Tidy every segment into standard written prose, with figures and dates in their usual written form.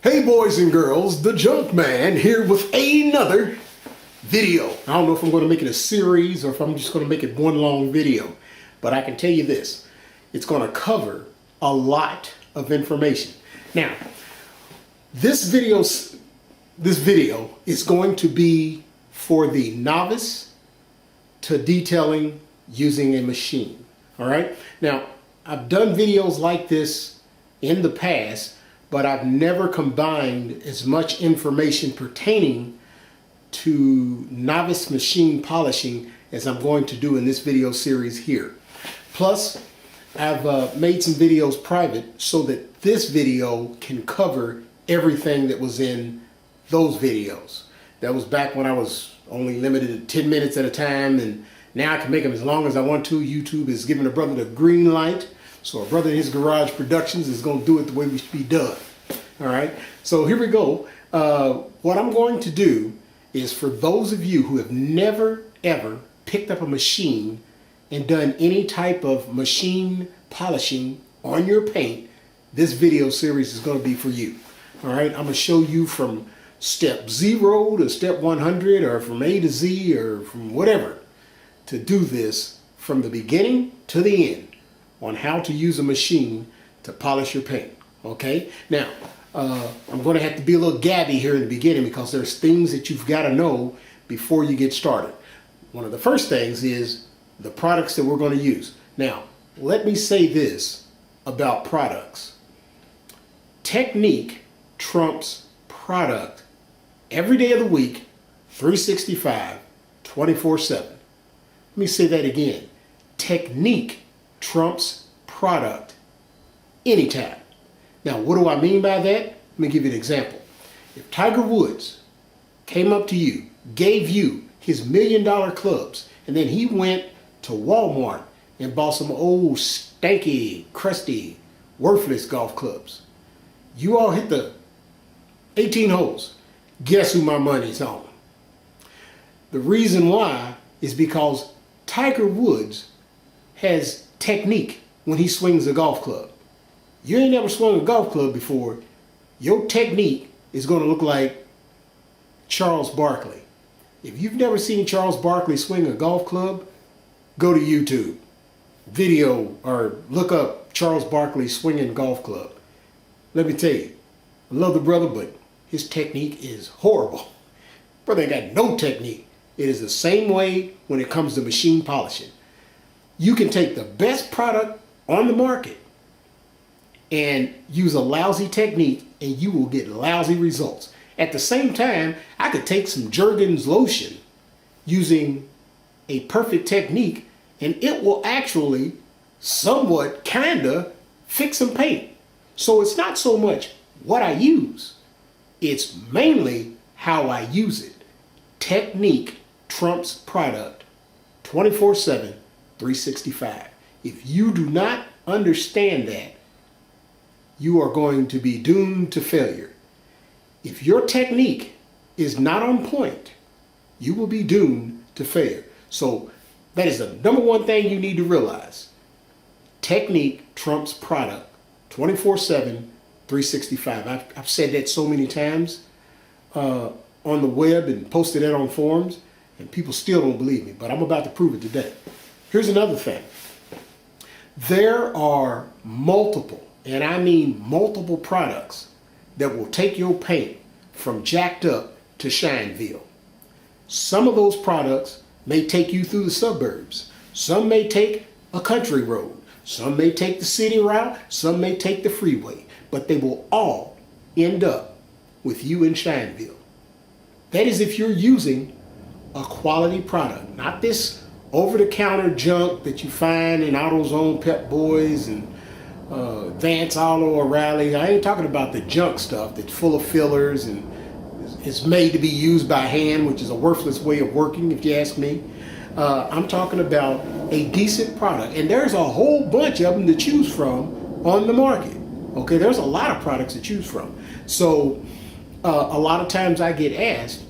Hey boys and girls, the Junkman here with another video. I don't know if I'm going to make it a series or if I'm just going to make it one long video, but I can tell you this, it's going to cover a lot of information. Now, this video is going to be for the novice to detailing using a machine. All right. Now, I've done videos like this in the past, but I've never combined as much information pertaining to novice machine polishing as I'm going to do in this video series here. Plus, I've made some videos private so that this video can cover everything that was in those videos. That was back when I was only limited to 10 minutes at a time, and now I can make them as long as I want to. YouTube is giving a brother the green light. So a brother in his garage productions is going to do it the way we should be done. All right. So here we go. What I'm going to do is, for those of you who have never ever picked up a machine and done any type of machine polishing on your paint, this video series is going to be for you. All right. I'm going to show you from step 0 to step 100, or from A to Z, or from whatever, to do this from the beginning to the end on how to use a machine to polish your paint. Okay. Now, I'm going to have to be a little gabby here in the beginning because there's things that you've got to know before you get started. One of the first things is the products that we're going to use. Now, let me say this about products. Technique trumps product every day of the week, 365, 24/7. Let me say that again. Technique trumps product anytime. Now, what do I mean by that? Let me give you an example. If Tiger Woods came up to you, gave you his $1 million clubs, and then he went to Walmart and bought some old, stanky, crusty, worthless golf clubs, you all hit the 18 holes. Guess who my money's on? The reason why is because Tiger Woods has technique when he swings a golf club. You ain't never swung a golf club before, your technique is going to look like Charles Barkley. If you've never seen Charles Barkley swing a golf club, go to YouTube, video, or look up Charles Barkley swinging golf club. Let me tell you, I love the brother, but his technique is horrible. Brother ain't got no technique. It is the same way when it comes to machine polishing. You can take the best product on the market and use a lousy technique, and you will get lousy results. At the same time, I could take some Jergens lotion using a perfect technique, and it will actually somewhat kinda fix some paint. So it's not so much what I use, it's mainly how I use it. Technique trumps product 24/7, 365. If you do not understand that, you are going to be doomed to failure. If your technique is not on point, you will be doomed to failure. So that is the number one thing you need to realize. Technique trumps product 24/7, 365. I've said that so many times on the web and posted that on forums, and people still don't believe me, but I'm about to prove it today. Here's another thing. There are multiple, and I mean multiple, products that will take your paint from jacked up to Shineville. Some of those products may take you through the suburbs. Some may take a country road. Some may take the city route. Some may take the freeway. But they will all end up with you in Shineville. That is if you're using a quality product, not this over-the-counter junk that you find in AutoZone, Pep Boys, and Vance, Auto, O'Reilly. I ain't talking about the junk stuff that's full of fillers and is made to be used by hand, which is a worthless way of working, if you ask me. I'm talking about a decent product, and there's a whole bunch of them to choose from on the market. Okay, there's a lot of products to choose from. So a lot of times I get asked,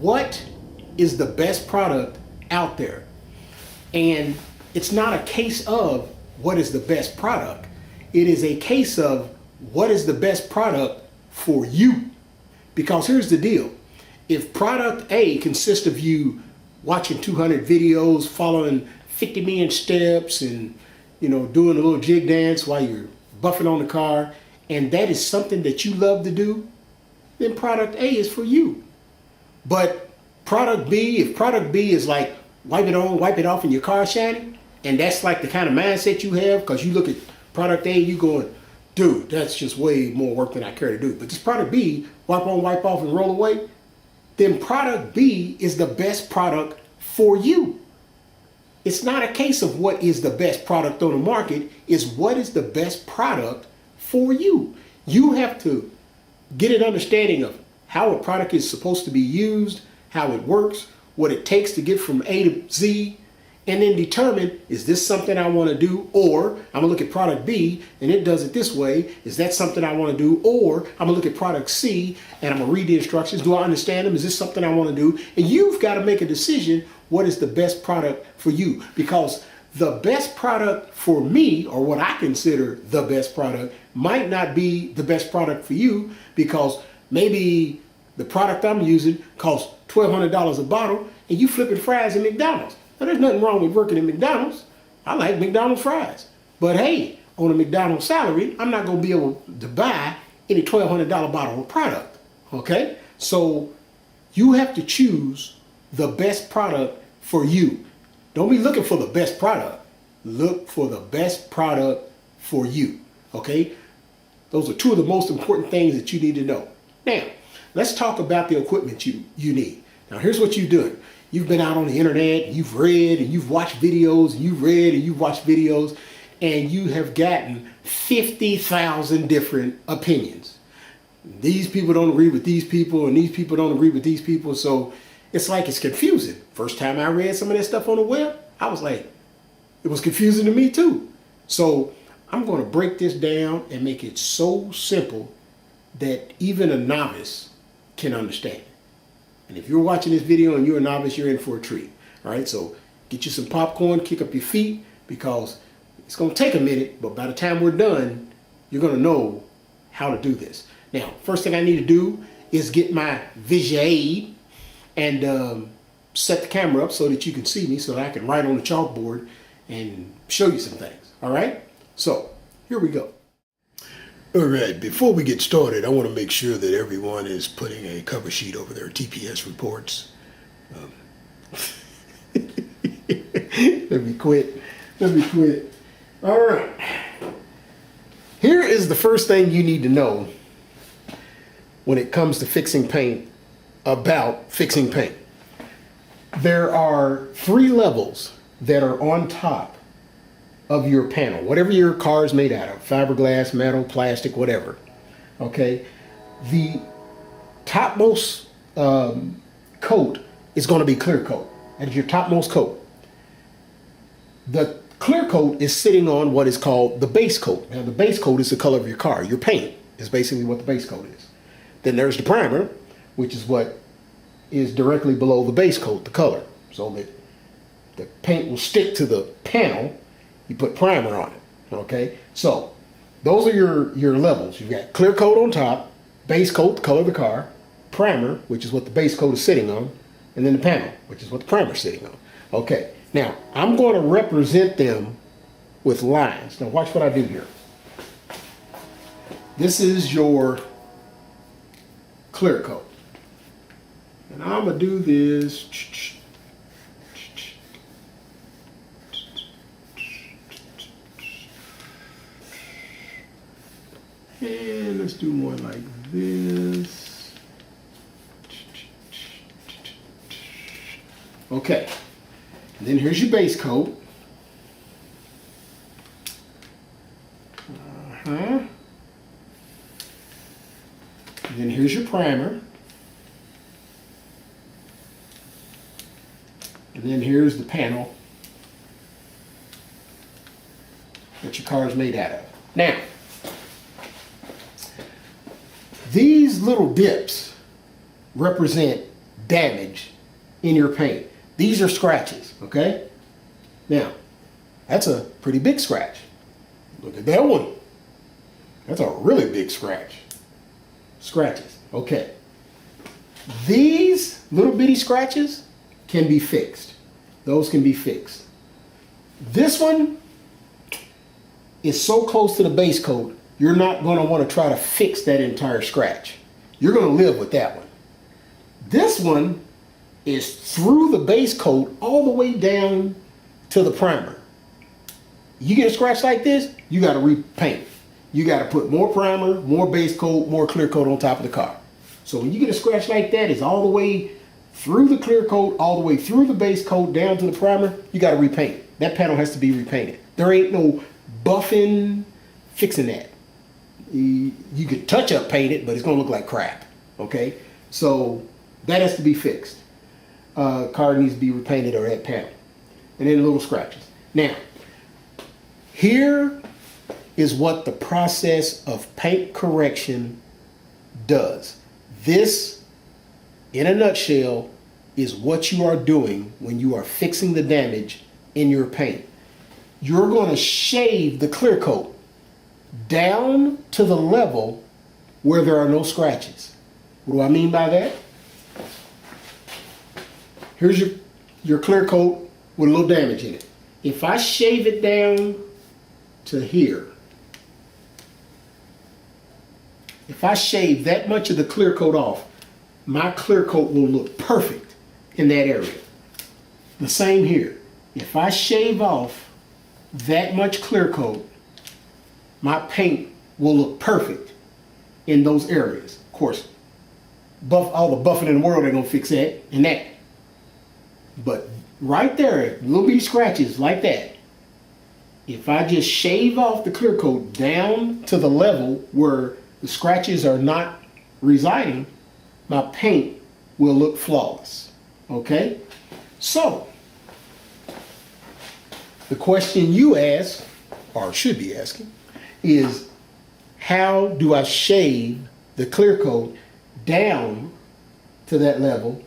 what is the best product out there? And it's not a case of what is the best product. It is a case of what is the best product for you. Because here's the deal. If product A consists of you watching 200 videos, following 50 million steps, and doing a little jig dance while you're buffing on the car, and that is something that you love to do, then product A is for you. But product B, if product B is like wipe it on, wipe it off and your car shining, and that's like the kind of mindset you have, because you look at product A, you going, dude, that's just way more work than I care to do. But this product B, wipe on, wipe off, and roll away, then product B is the best product for you. It's not a case of what is the best product on the market, it's what is the best product for you. You have to get an understanding of how a product is supposed to be used, how it works, what it takes to get from A to Z, and then determine, is this something I want to do? Or I'm going to look at product B and it does it this way. Is that something I want to do? Or I'm going to look at product C and I'm going to read the instructions. Do I understand them? Is this something I want to do? And you've got to make a decision, what is the best product for you? Because the best product for me, or what I consider the best product, might not be the best product for you, because maybe the product I'm using costs $1,200 a bottle and you flipping fries at McDonald's. Now, there's nothing wrong with working at McDonald's. I like McDonald's fries. But hey, on a McDonald's salary, I'm not going to be able to buy any $1,200 bottle of product. Okay? So you have to choose the best product for you. Don't be looking for the best product. Look for the best product for you. Okay? Those are two of the most important things that you need to know. Now, let's talk about the equipment you need. Now, here's what you're doing. You've been out on the internet, you've read and you've watched videos, and you've read and you've watched videos, and you have gotten 50,000 different opinions. These people don't agree with these people, and these people don't agree with these people. So it's like it's confusing. First time I read some of that stuff on the web, I was like, it was confusing to me too. So I'm going to break this down and make it so simple that even a novice can understand it. And if you're watching this video and you're a novice, you're in for a treat. All right, so get you some popcorn, kick up your feet, because it's going to take a minute, but by the time we're done, you're going to know how to do this. Now, first thing I need to do is get my visual aid and set the camera up so that you can see me, so that I can write on the chalkboard and show you some things. All right, so here we go. All right, before we get started, I want to make sure that everyone is putting a cover sheet over their TPS reports. Let me quit. All right. Here is the first thing you need to know when it comes to fixing paint, about fixing paint. There are 3 levels that are on top of your panel, whatever your car is made out of, fiberglass, metal, plastic, whatever. Okay, the topmost coat is going to be clear coat. That is your topmost coat. The clear coat is sitting on what is called the base coat. Now, the base coat is the color of your car. Your paint is basically what the base coat is. Then there's the primer, which is what is directly below the base coat, the color, so that the paint will stick to the panel. You put primer on it, okay? So those are your levels. You've got clear coat on top, base coat, the color of the car, primer, which is what the base coat is sitting on, and then the panel, which is what the primer is sitting on. Okay, now I'm going to represent them with lines. Now watch what I do here. This is your clear coat. And I'm going to do this. And let's do one like this. Okay. And then here's your base coat. And then here's your primer. And then here's the panel that your car is made out of. Now, these little dips represent damage in your paint. These are scratches, okay? Now, that's a pretty big scratch. Look at that one. That's a really big scratch. Scratches. Okay. These little bitty scratches can be fixed. Those can be fixed. This one is so close to the base coat, you're not going to want to try to fix that entire scratch. You're going to live with that one. This one is through the base coat all the way down to the primer. You get a scratch like this, you got to repaint. You got to put more primer, more base coat, more clear coat on top of the car. So when you get a scratch like that, it's all the way through the clear coat, all the way through the base coat, down to the primer, you got to repaint. That panel has to be repainted. There ain't no buffing, fixing that. You could touch up paint it, but it's going to look like crap. Okay? So that has to be fixed. Car needs to be repainted, or that panel. And then little scratches. Now, here is what the process of paint correction does. This, in a nutshell, is what you are doing when you are fixing the damage in your paint. You're going to shave the clear coat down to the level where there are no scratches. What do I mean by that? Here's your clear coat with a little damage in it. If I shave it down to here, if I shave that much of the clear coat off, my clear coat will look perfect in that area. The same here. If I shave off that much clear coat, my paint will look perfect in those areas. Of course, all the buffing in the world ain't gonna fix that and that. But right there, little bitty scratches like that, if I just shave off the clear coat down to the level where the scratches are not residing, my paint will look flawless. Okay? So, the question you ask, or should be asking, is how do I shave the clear coat down to that level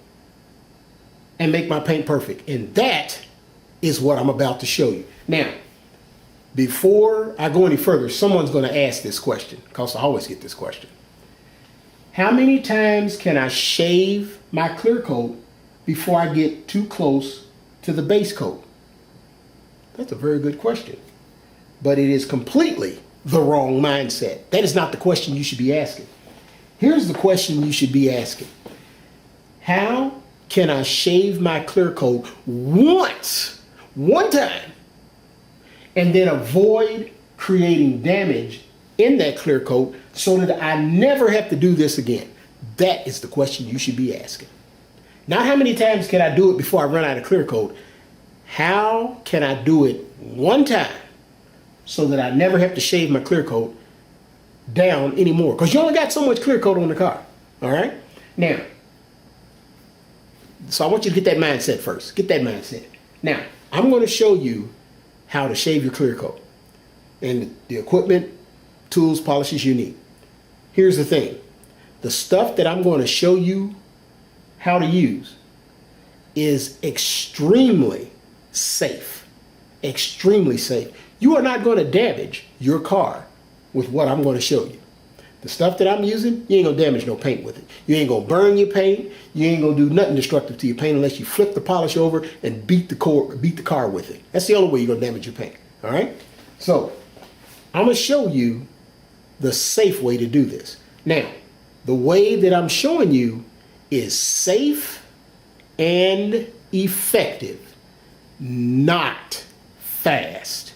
and make my paint perfect? And that is what I'm about to show you. Now, before I go any further, someone's going to ask this question, because I always get this question. How many times can I shave my clear coat before I get too close to the base coat? That's a very good question. But it is completely the wrong mindset. That is not the question you should be asking. Here's the question you should be asking. How can I shave my clear coat once, one time, and then avoid creating damage in that clear coat so that I never have to do this again? That is the question you should be asking. Not how many times can I do it before I run out of clear coat. How can I do it one time so that I never have to shave my clear coat down anymore? Because you only got so much clear coat on the car. All right? Now, so I want you to get that mindset first. Get that mindset. Now, I'm going to show you how to shave your clear coat and the equipment, tools, polishes you need. Here's the thing. The stuff that I'm going to show you how to use is extremely safe. Extremely safe. You are not going to damage your car with what I'm going to show you. The stuff that I'm using, you ain't going to damage no paint with it. You ain't going to burn your paint. You ain't going to do nothing destructive to your paint unless you flip the polish over and beat the car with it. That's the only way you're going to damage your paint. All right? So, I'm going to show you the safe way to do this. Now, the way that I'm showing you is safe and effective, not fast.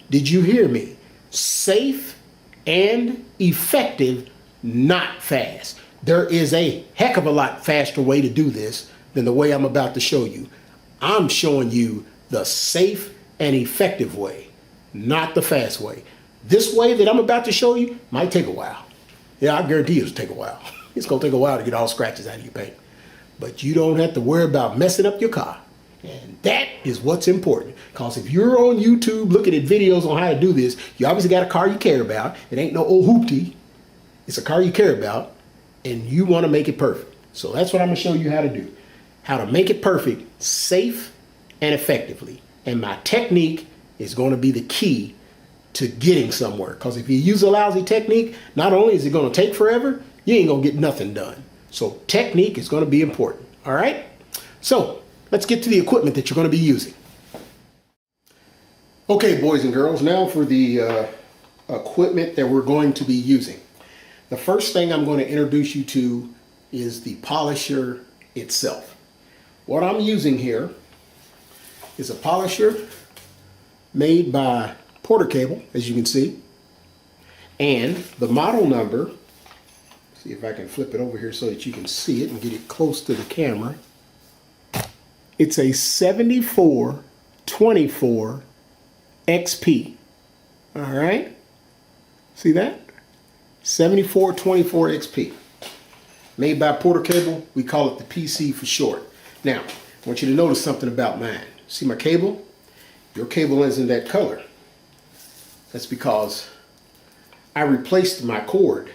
Did you hear me? Safe and effective, not fast. There is a heck of a lot faster way to do this than the way I'm about to show you. I'm showing you the safe and effective way, not the fast way. This way that I'm about to show you might take a while. Yeah, I guarantee it'll take a while. It's going to take a while to get all scratches out of your paint. But you don't have to worry about messing up your car. And that is what's important. Because if you're on YouTube looking at videos on how to do this, you obviously got a car you care about. It ain't no old hoopty. It's a car you care about. And you want to make it perfect. So that's what I'm going to show you how to do. How to make it perfect, safe and effectively. And my technique is going to be the key to getting somewhere. Because if you use a lousy technique, not only is it going to take forever, you ain't gonna get nothing done. So technique is gonna be important, all right? So let's get to the equipment that you're gonna be using. Okay, boys and girls, now for the equipment that we're going to be using. The first thing I'm going to introduce you to is the polisher itself. What I'm using here is a polisher made by Porter Cable, as you can see. And the model number, see if I can flip it over here so that you can see it and get it close to the camera. It's a 7424 XP. All right. See that? 7424 XP. Made by Porter Cable. We call it the PC for short. Now, I want you to notice something about mine. See my cable? Your cable isn't that color. That's because I replaced my cord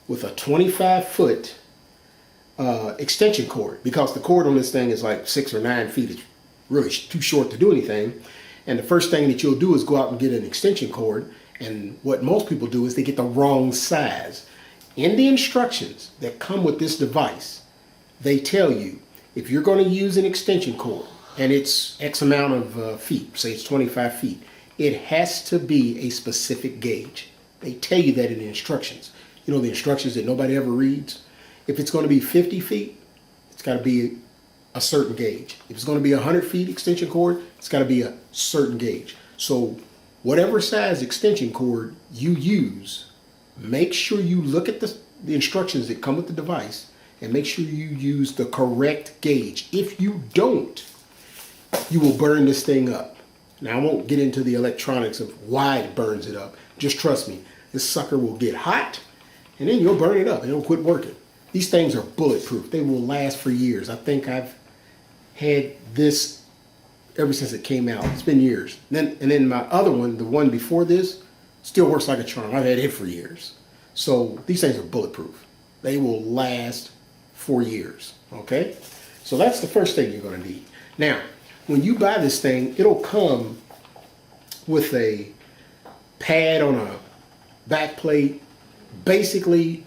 with a 25-foot extension cord, because the cord on this thing is like 6 or 9 feet. It's really too short to do anything. And the first thing that you'll do is go out and get an extension cord. And what most people do is they get the wrong size. In the instructions that come with this device, they tell you if you're going to use an extension cord and it's X amount of feet, say it's 25 feet, it has to be a specific gauge. They tell you that in the instructions. You know, the instructions that nobody ever reads. If it's going to be 50 feet, it's got to be a certain gauge. If it's going to be 100 feet extension cord, it's got to be a certain gauge. So whatever size extension cord you use, make sure you look at the instructions that come with the device and make sure you use the correct gauge. If you don't, you will burn this thing up. Now, I won't get into the electronics of why it burns it up. Just trust me, this sucker will get hot and then you'll burn it up and it'll quit working. These things are bulletproof. They will last for years. I think I've had this ever since it came out. It's been years. And then my other one, the one before this, still works like a charm. I've had it for years. So these things are bulletproof. They will last for years, okay? So that's the first thing you're gonna need. Now, when you buy this thing, it'll come with a pad on a back plate. Basically,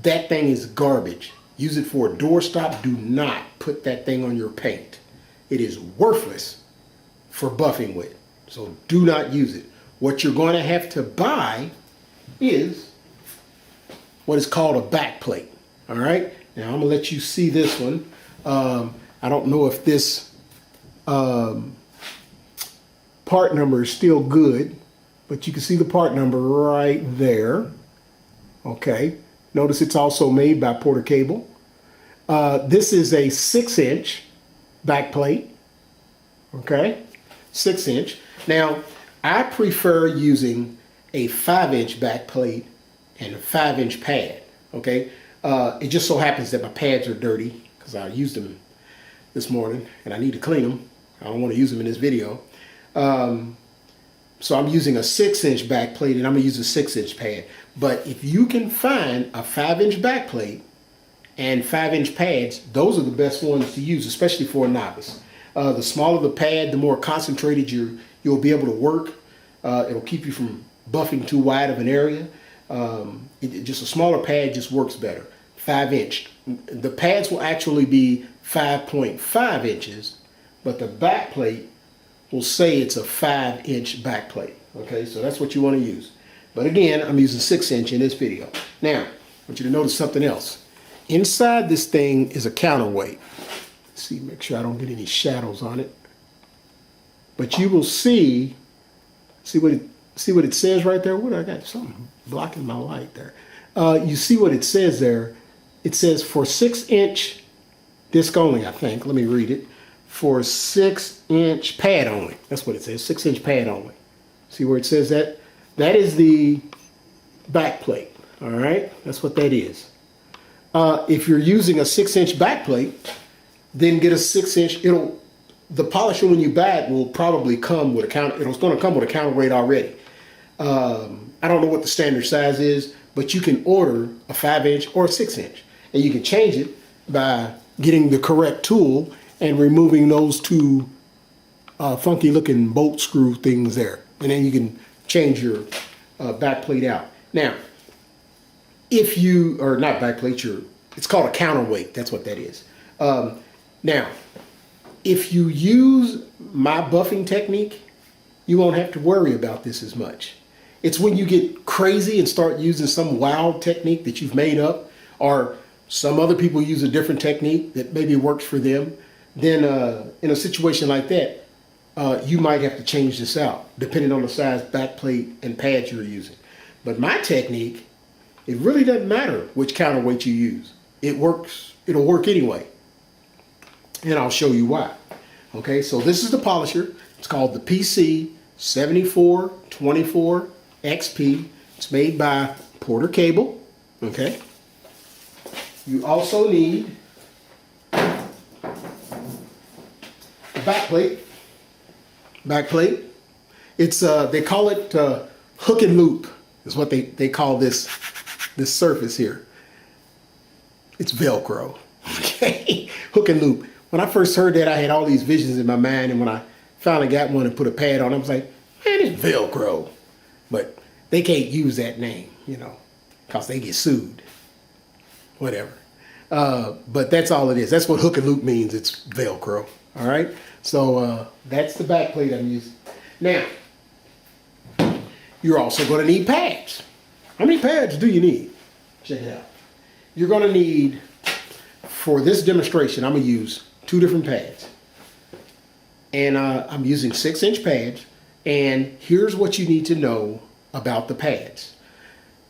that thing is garbage. Use it for a doorstop. Do not put that thing on your paint. It is worthless for buffing with. So do not use it. What you're going to have to buy is what is called a back plate. All right. Now I'm gonna let you see this one. I don't know if this part number is still good, but you can see the part number right there. Okay. Notice it's also made by Porter Cable. This is a 6-inch back plate. Okay. 6-inch. Now, I prefer using a 5-inch back plate and a 5-inch pad. Okay. It just so happens that my pads are dirty because I used them this morning and I need to clean them. I don't want to use them in this video. So I'm using a 6-inch back plate and I'm gonna use a 6-inch pad. But if you can find a 5-inch back plate and 5-inch pads, those are the best ones to use, especially for a novice. The smaller the pad, the more concentrated you'll be able to work. It'll keep you from buffing too wide of an area. Just a smaller pad just works better. 5-inch. The pads will actually be 5.5 inches, but the back plate will say it's a 5-inch back plate. Okay, so that's what you want to use. But again, I'm using 6-inch in this video. Now, I want you to notice something else. Inside this thing is a counterweight. Let's see, make sure I don't get any shadows on it. But you will see what it says right there. What, I got something blocking my light there. You see what it says there. It says for 6-inch disc only, I think. Let me read it. For 6-inch pad only. That's what it says, 6-inch pad only. See where it says that? That is the back plate, all right? That's what that is. If you're using a 6-inch back plate, then get a 6-inch. The polisher when you buy it will probably come with a counter. It's going to come with a counterweight already. I don't know what the standard size is, but you can order a 5-inch or a 6-inch, and you can change it by getting the correct tool and removing those two funky looking bolt screw things there. And then you can change your back plate out. Now, if you, or not backplate, it's called a counterweight. That's what that is. Now, if you use my buffing technique, you won't have to worry about this as much. It's when you get crazy and start using some wild technique that you've made up, or some other people use a different technique that maybe works for them, then in a situation like that, you might have to change this out, depending on the size backplate and pads you're using. But my technique, it really doesn't matter which counterweight you use. It works, it'll work anyway. And I'll show you why. Okay, so this is the polisher. It's called the PC 7424 XP. It's made by Porter Cable. Okay. You also need a backplate. Backplate. It's they call it hook and loop is what they call this surface here. It's Velcro. Okay. Hook and loop. When I first heard that, I had all these visions in my mind, and when I finally got one and put a pad on, I was like, man, it's Velcro. But they can't use that name, you know, because they get sued. Whatever. But that's all it is. That's what hook and loop means. It's Velcro. All right. So that's the back plate I'm using. Now, you're also going to need pads. How many pads do you need? Check it out. You're going to need, for this demonstration, I'm going to use 2 different pads. And I'm using 6-inch pads. And here's what you need to know about the pads.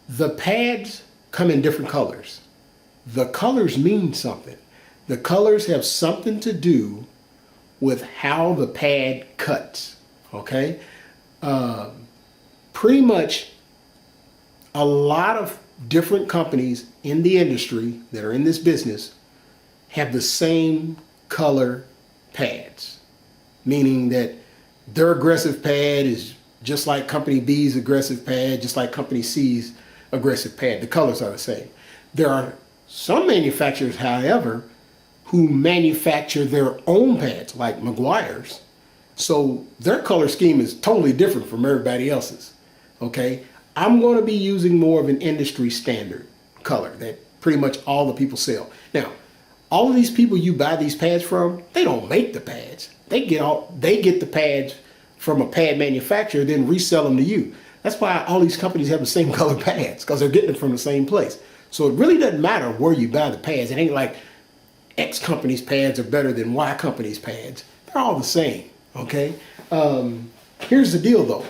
The pads come in different colors. The colors mean something. The colors have something to do with how the pad cuts. Okay? Pretty much a lot of different companies in the industry that are in this business have the same color pads, meaning that their aggressive pad is just like company B's aggressive pad, just like company C's aggressive pad. The colors are the same. There are some manufacturers, however, who manufacture their own pads, like Meguiar's. So their color scheme is totally different from everybody else's. Okay, I'm going to be using more of an industry standard color that pretty much all the people sell. Now, all of these people you buy these pads from, they don't make the pads. They get the pads from a pad manufacturer, then resell them to you. That's why all these companies have the same color pads, because they're getting it from the same place. So it really doesn't matter where you buy the pads. It ain't like X company's pads are better than Y company's pads. They're all the same. Okay. Here's the deal, though.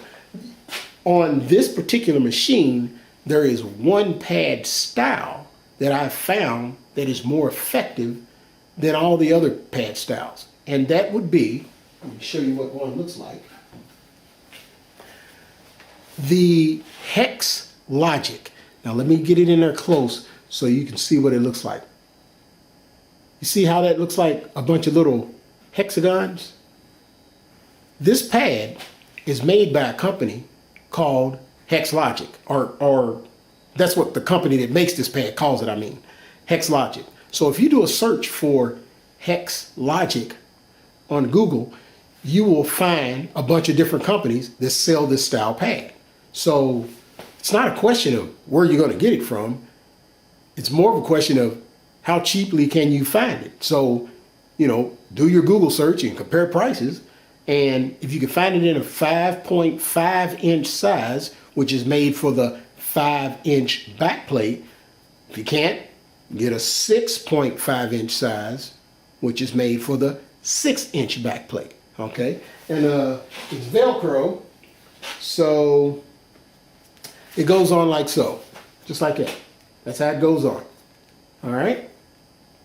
On this particular machine, there is one pad style that I've found that is more effective than all the other pad styles. And that would be, let me show you what one looks like. The Hex Logic. Now let me get it in there close so you can see what it looks like. You see how that looks like a bunch of little hexagons? This pad is made by a company called Hex Logic, or that's what the company that makes this pad calls it, Hex Logic. So if you do a search for Hex Logic on Google, you will find a bunch of different companies that sell this style pad. So it's not a question of where you're going to get it from. It's more of a question of how cheaply can you find it. So, you know, do your Google search and compare prices. And if you can find it in a 5.5-inch size, which is made for the 5-inch backplate, if you can't, get a 6.5-inch size, which is made for the 6-inch backplate. Okay, and it's Velcro, so it goes on like so, just like that. That's how it goes on. All right.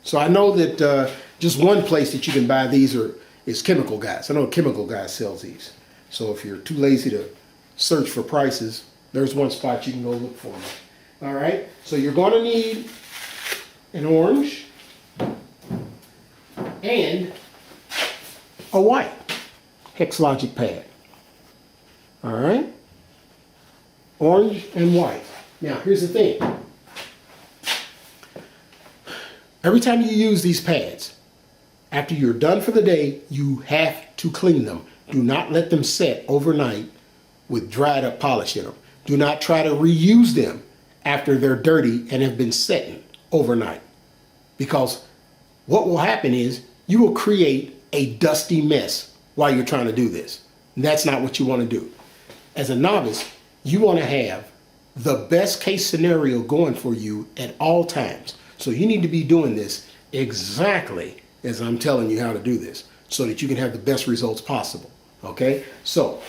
So I know that just one place that you can buy these is Chemical Guys. I know Chemical Guys sells these. So if you're too lazy to search for prices, there's one spot you can go look for them. All right. So you're going to need an orange and a white Hex Logic pad. All right. Orange and white. Now here's the thing. Every time you use these pads, after you're done for the day, you have to clean them. Do not let them set overnight with dried up polish in them. Do not try to reuse them after they're dirty and have been setting overnight. Because what will happen is you will create a dusty mess while you're trying to do this. And that's not what you want to do. As a novice, you want to have the best case scenario going for you at all times. So you need to be doing this exactly as I'm telling you how to do this so that you can have the best results possible. Okay? So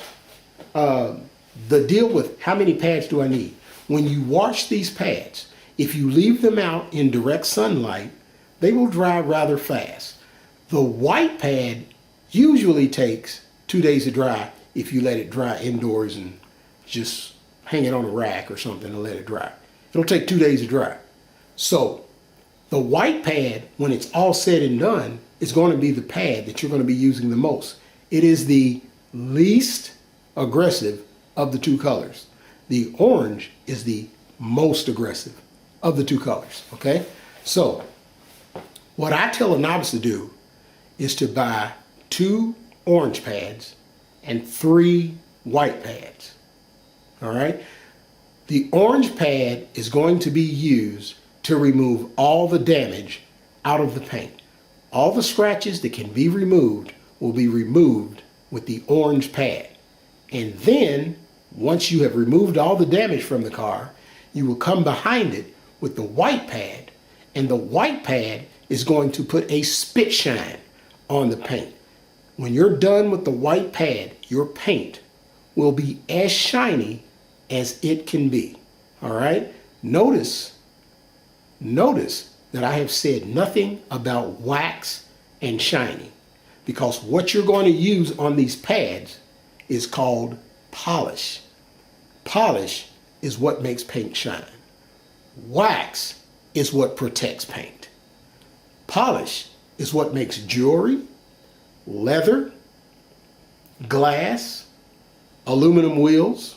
the deal with how many pads do I need? When you wash these pads, if you leave them out in direct sunlight, they will dry rather fast. The white pad usually takes 2 days to dry if you let it dry indoors and just hang it on a rack or something and let it dry. It'll take 2 days to dry. So the white pad, when it's all said and done, is going to be the pad that you're going to be using the most. It is the least aggressive of the two colors. The orange is the most aggressive of the two colors, okay? So what I tell a novice to do is to buy 2 orange pads and 3 white pads, all right? The orange pad is going to be used to remove all the damage out of the paint. All the scratches that can be removed will be removed with the orange pad. And then, once you have removed all the damage from the car, you will come behind it with the white pad, and the white pad is going to put a spit shine on the paint. When you're done with the white pad, your paint will be as shiny as it can be. All right? Notice that I have said nothing about wax and shiny, because what you're going to use on these pads is called polish. Polish is what makes paint shine. Wax is what protects paint. Polish is what makes jewelry, leather, glass, aluminum wheels,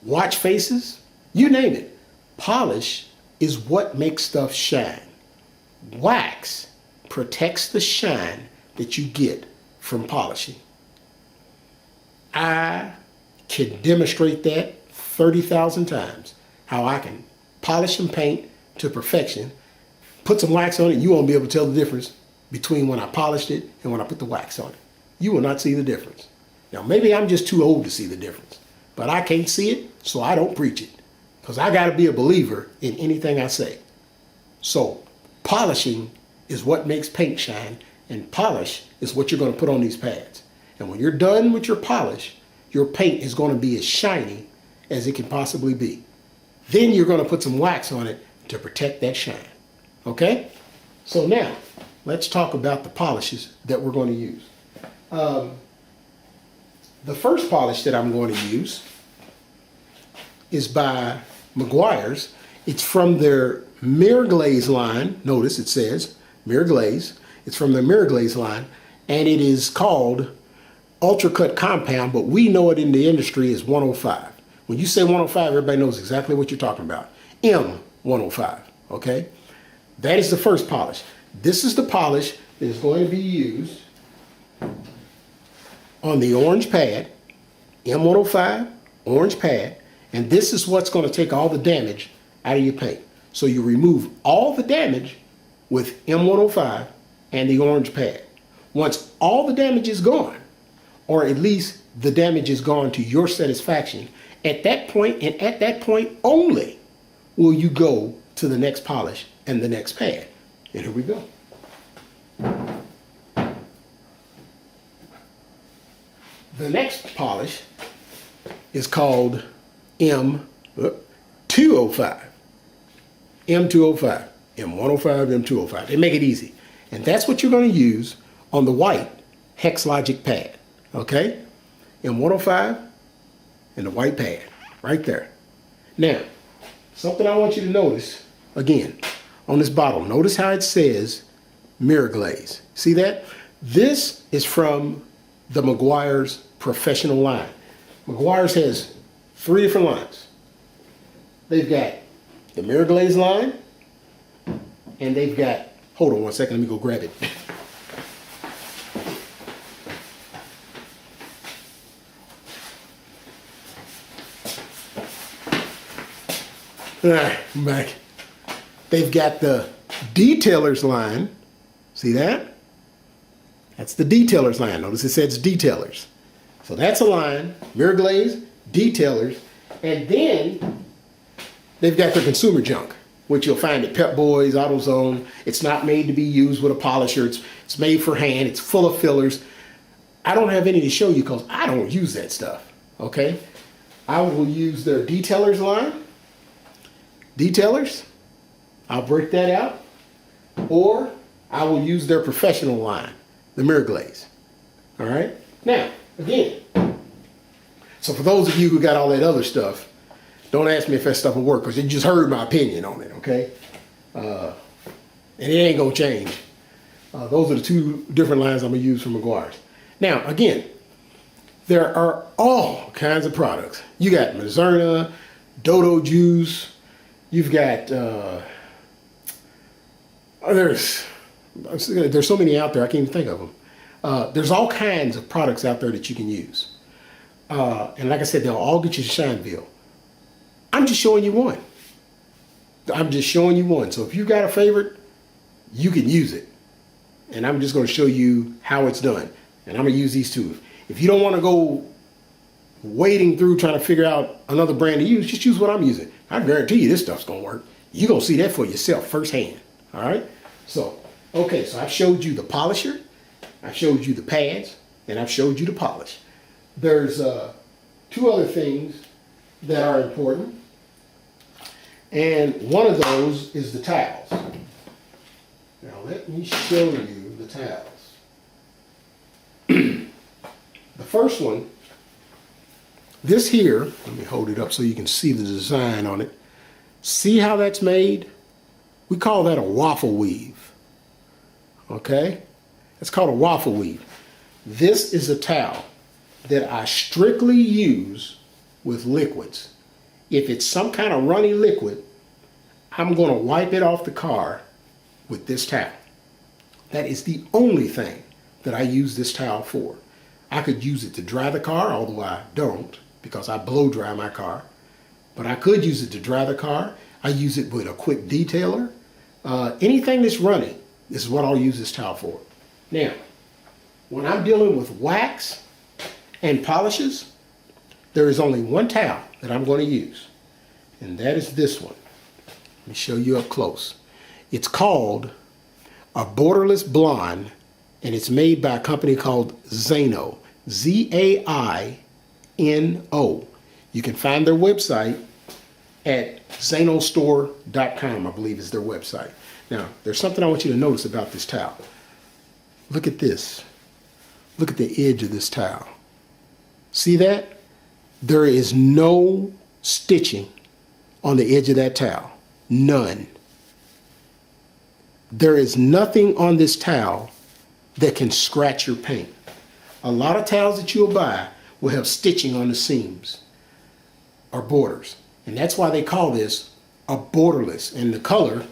watch faces, you name it. Polish is what makes stuff shine. Wax protects the shine that you get from polishing. I can demonstrate that 30,000 times, how I can polish some paint to perfection, put some wax on it, you won't be able to tell the difference between when I polished it and when I put the wax on it. You will not see the difference. Now, maybe I'm just too old to see the difference, but I can't see it, so I don't preach it, because I got to be a believer in anything I say. So polishing is what makes paint shine, and polish is what you're going to put on these pads. And when you're done with your polish, your paint is going to be as shiny as it can possibly be. Then you're going to put some wax on it to protect that shine. Okay? So now, let's talk about the polishes that we're going to use. The first polish that I'm going to use is by Meguiar's. It's from their Mirror Glaze line. Notice it says Mirror Glaze. It's from their Mirror Glaze line, and it is called Ultra Cut Compound, but we know it in the industry as 105. When you say 105, everybody knows exactly what you're talking about. M105, okay? That is the first polish. This is the polish that is going to be used on the orange pad, M105, orange pad, and this is what's going to take all the damage out of your paint. So you remove all the damage with M105 and the orange pad. Once all the damage is gone, or at least the damage is gone to your satisfaction, at that point, and at that point only, will you go to the next polish and the next pad. And here we go. The next polish is called M205. M205. M105, M205. They make it easy. And that's what you're going to use on the white Hex Logic pad. Okay? M105 and the white pad. Right there. Now, something I want you to notice, again, on this bottle. Notice how it says Mirror Glaze. See that? This is from the Meguiar's professional line. Meguiar's has 3 different lines. They've got the Mirror Glaze line, and they've got, hold on one second, let me go grab it. All right, I'm back. They've got the detailers line. See that? That's the detailers line. Notice it says detailers. So that's a line, mirror glaze, detailers, and then they've got their consumer junk, which you'll find at Pep Boys, AutoZone. It's not made to be used with a polisher. It's made for hand. It's full of fillers. I don't have any to show you because I don't use that stuff, okay? I will use their detailers line. Detailers, I'll break that out. Or I will use their professional line, the mirror glaze. All right? Now, again, so for those of you who got all that other stuff, don't ask me if that stuff will work because you just heard my opinion on it, okay? And it ain't gonna change. Those are the two different lines I'm gonna use from Meguiar's. Now, again, there are all kinds of products. You got Mazerna, Dodo Juice, you've got, there's so many out there, I can't even think of them. There's all kinds of products out there that you can use. And like I said, they'll all get you to Shineville. I'm just showing you one. I'm just showing you one. So if you've got a favorite, you can use it. And I'm just going to show you how it's done. And I'm going to use these two. If you don't want to go wading through trying to figure out another brand to use, just use what I'm using. I guarantee you this stuff's going to work. You're going to see that for yourself firsthand. All right? So, okay, so I've showed you the polisher. I've showed you the pads. And I've showed you the polish. There's two other things that are important. And one of those is the towels. Now let me show you the towels. The first one, this here, let me hold it up so you can see the design on it. See how that's made? We call that a waffle weave. Okay? It's called a waffle weave. This is a towel that I strictly use with liquids. If it's some kind of runny liquid, I'm going to wipe it off the car with this towel. That is the only thing that I use this towel for. I could use it to dry the car, although I don't because I blow dry my car. But I could use it to dry the car. I use it with a quick detailer. Anything that's runny, this is what I'll use this towel for. Now, when I'm dealing with wax and polishes, there is only one towel that I'm going to use, and that is this one. Let me show you up close. It's called a borderless blonde, and it's made by a company called Zaino, Z-A-I-N-O. You can find their website at zainostore.com, I believe is their website. Now, there's something I want you to notice about this towel. Look at this. Look at the edge of this towel. See that? There is no stitching on the edge of that towel. None. There is nothing on this towel that can scratch your paint. A lot of towels that you'll buy will have stitching on the seams or borders. And that's why they call this a borderless. And the color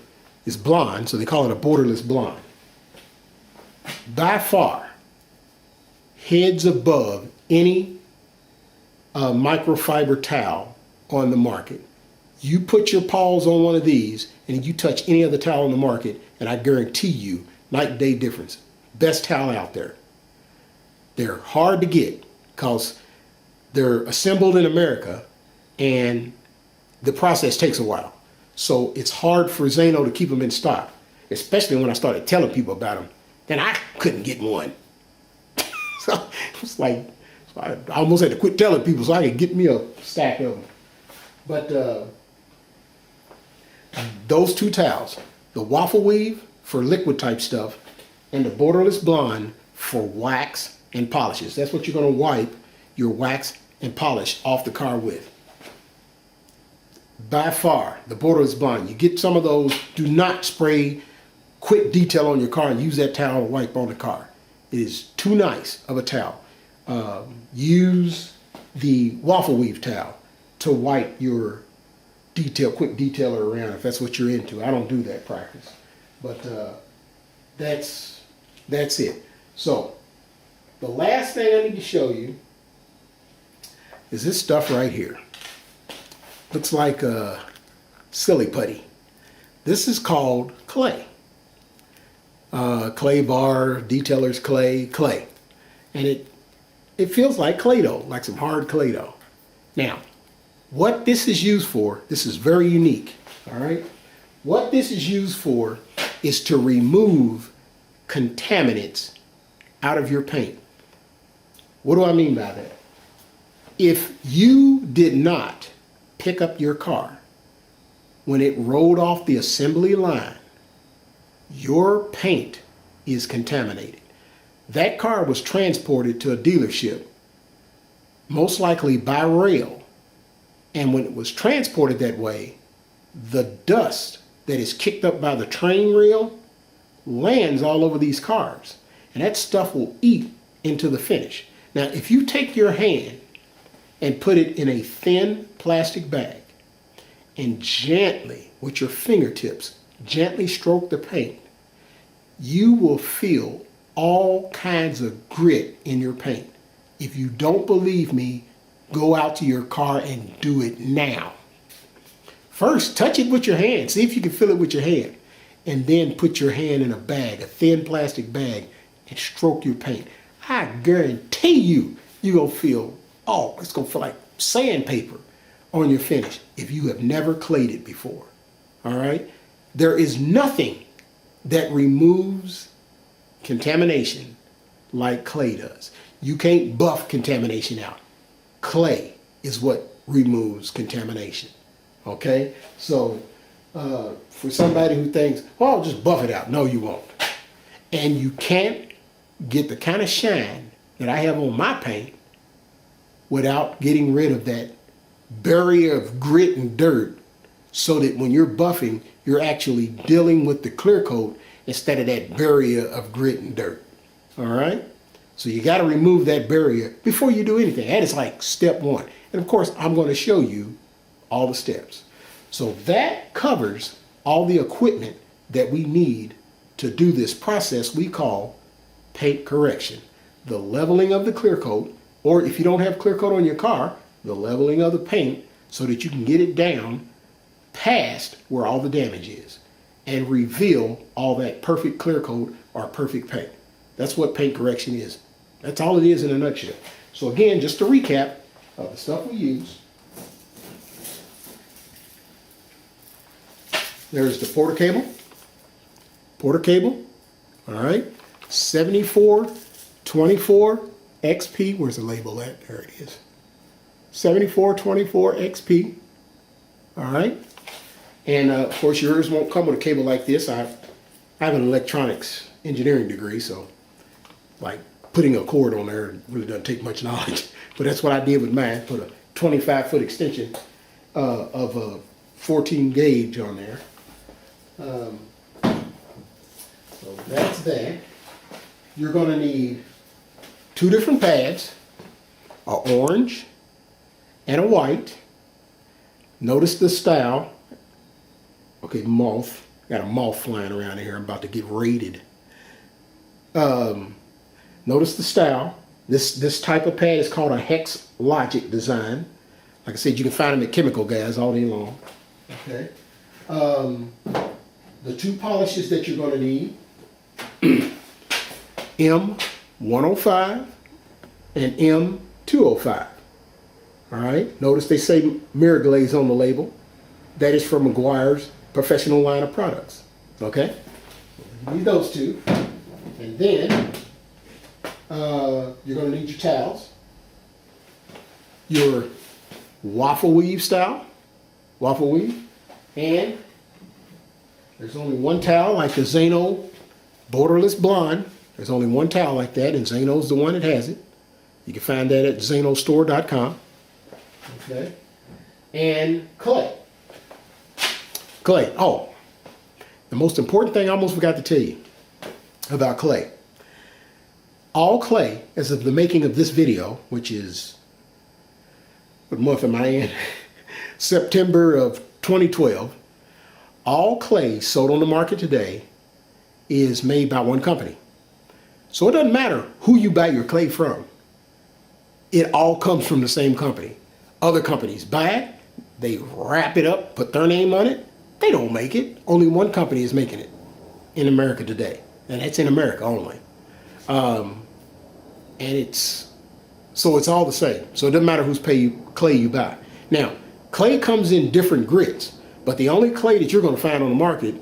is blonde, so they call it a borderless blonde. By far, heads above any microfiber towel on the market. You put your paws on one of these and you touch any other towel on the market, and I guarantee you, night and day difference. Best towel out there. They're hard to get because they're assembled in America and the process takes a while. So it's hard for Zaino to keep them in stock, especially when I started telling people about them. Then I couldn't get one. So it's like, I almost had to quit telling people so I could get me a stack of them. But those two towels, the waffle weave for liquid type stuff and the borderless blonde for wax and polishes. That's what you're going to wipe your wax and polish off the car with. By far, the borderless blonde. You get some of those, do not spray quick detail on your car and use that towel to wipe on the car. It is too nice of a towel. Use the waffle weave towel to wipe your quick detailer around if that's what you're into. I don't do that practice, but that's it. So the last thing I need to show you is this stuff right here. Looks like silly putty. This is called clay. Clay bar, detailer's clay. And it feels like clay dough, like some hard clay dough. Now, what this is used for, this is very unique, all right? What this is used for is to remove contaminants out of your paint. What do I mean by that? If you did not pick up your car when it rolled off the assembly line, your paint is contaminated. That car was transported to a dealership, most likely by rail. And when it was transported that way, the dust that is kicked up by the train rail lands all over these cars. And that stuff will eat into the finish. Now, if you take your hand and put it in a thin plastic bag and gently, with your fingertips, gently stroke the paint, you will feel all kinds of grit in your paint. If you don't believe me, go out to your car and do it now. First, touch it with your hand. See if you can feel it with your hand. And then put your hand in a bag, a thin plastic bag, and stroke your paint. I guarantee you, you're going to feel, oh, it's going to feel like sandpaper on your finish if you have never clayed it before. All right? There is nothing that removes contamination like clay does. You can't buff contamination out. Clay is what removes contamination. Okay? So for somebody who thinks, oh, I'll just buff it out. No, you won't. And you can't get the kind of shine that I have on my paint without getting rid of that barrier of grit and dirt, so that when you're buffing, you're actually dealing with the clear coat instead of that barrier of grit and dirt. All right? So you got to remove that barrier before you do anything. That is like step one. And of course, I'm going to show you all the steps. So that covers all the equipment that we need to do this process we call paint correction. The leveling of the clear coat, or if you don't have clear coat on your car, the leveling of the paint so that you can get it down past where all the damage is and reveal all that perfect clear coat or perfect paint. That's what paint correction is. That's all it is in a nutshell. So again, just to recap of the stuff we use. There's the Porter cable, all right, 7424 XP, where's the label at? There it is, 7424 XP, all right, and of course yours won't come with a cable like this. I have an electronics engineering degree, so like putting a cord on there really doesn't take much knowledge, but that's what I did with mine, put a 25-foot extension of a 14 gauge on there. So that's that. You're going to need two different pads, an orange and a white. Notice the style. Okay, moth. Got a moth flying around here. I'm about to get raided. Notice the style. This type of pad is called a Hex Logic design. Like I said, you can find them at chemical guys all day long. Okay. The two polishes that you're going to need, M105 and M205. All right. Notice they say mirror glaze on the label. That is from McGuire's professional line of products. Okay. You need those two. And then you're going to need your towels, your waffle weave style, and there's only one towel like the Zano Borderless Blonde. There's only one towel like that, and Zano's the one that has it. You can find that at zanostore.com. Okay. And clay. Oh, the most important thing I almost forgot to tell you about clay. All clay, as of the making of this video, which is, what month am I in? September of 2012. All clay sold on the market today is made by one company. So it doesn't matter who you buy your clay from. It all comes from the same company. Other companies buy it, they wrap it up, put their name on it. They don't make it. Only one company is making it in America today, and it's in America only. And it's all the same. So it doesn't matter whose clay you buy. Now, clay comes in different grits, but the only clay that you're going to find on the market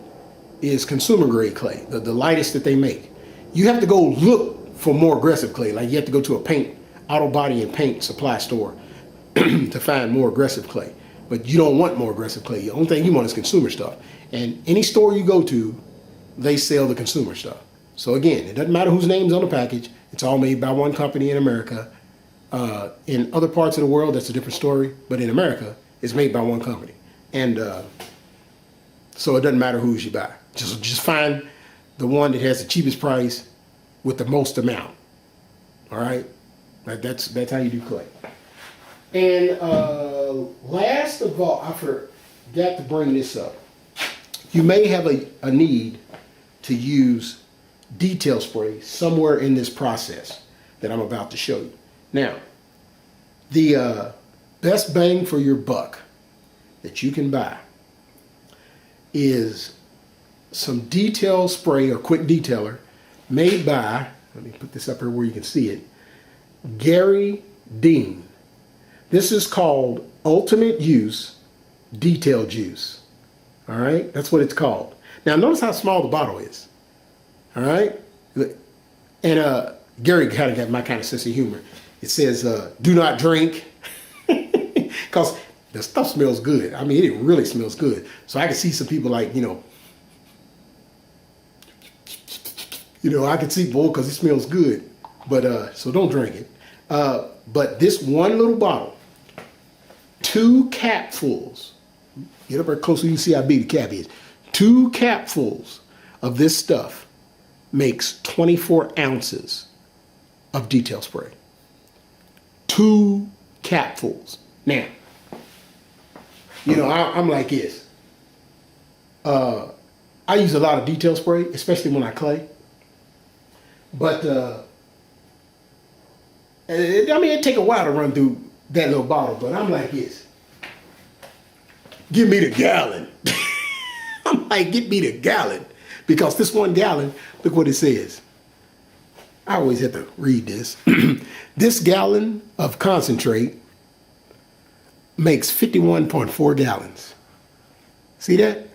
is consumer grade clay, the lightest that they make. You have to go look for more aggressive clay. Like you have to go to a auto body and paint supply store to find more aggressive clay. But you don't want more aggressive clay. The only thing you want is consumer stuff. And any store you go to, they sell the consumer stuff. So again, it doesn't matter whose name's on the package. It's all made by one company in America. In other parts of the world, that's a different story. But in America, it's made by one company. And so it doesn't matter whose you buy. Just find the one that has the cheapest price with the most amount. All right? That's how you do clay. And last of all, I forgot to bring this up. You may have a need to use detail spray somewhere in this process that I'm about to show you. Now, the best bang for your buck that you can buy is some detail spray or quick detailer made by, let me put this up here where you can see it, Gary Dean. This is called Ultimate Use Detail Juice. All right, that's what it's called. Now notice how small the bottle is. All right, and Gary kind of got my kind of sense of humor. It says, "Do not drink," because the stuff smells good. I mean, it really smells good. So I can see some people like, I can see, boy, because it smells good. But so don't drink it. But this one little bottle, 2 capfuls. Get up there close so you can see how big the cap is. 2 capfuls of this stuff makes 24 ounces of detail spray. 2 capfuls. Now, I'm like this. I use a lot of detail spray, especially when I clay. But, it'd take a while to run through that little bottle, but I'm like this. Give me the gallon. I'm like, get me the gallon. Because this 1 gallon, look what it says. I always have to read this. This gallon of concentrate makes 51.4 gallons. See that?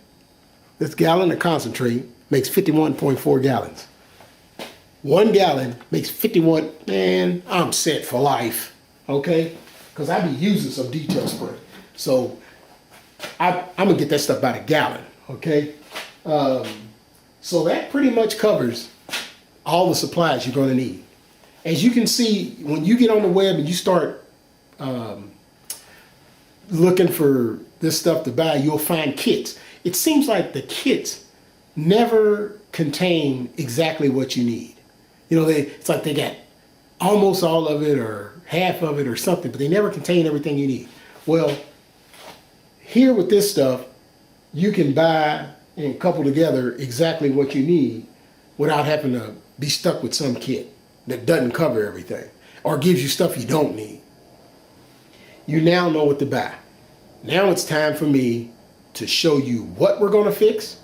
This gallon of concentrate makes 51.4 gallons. 1 gallon makes 51, man, I'm set for life, okay? Because I be using some detail spray. So I'm gonna get that stuff by the gallon, okay? So that pretty much covers all the supplies you're gonna need. As you can see, when you get on the web and you start looking for this stuff to buy, you'll find kits. It seems like the kits never contain exactly what you need. It's like they got almost all of it or half of it or something, but they never contain everything you need. Well, here with this stuff, you can buy and couple together exactly what you need without having to be stuck with some kit that doesn't cover everything or gives you stuff you don't need. You now know what to buy. Now it's time for me to show you what we're going to fix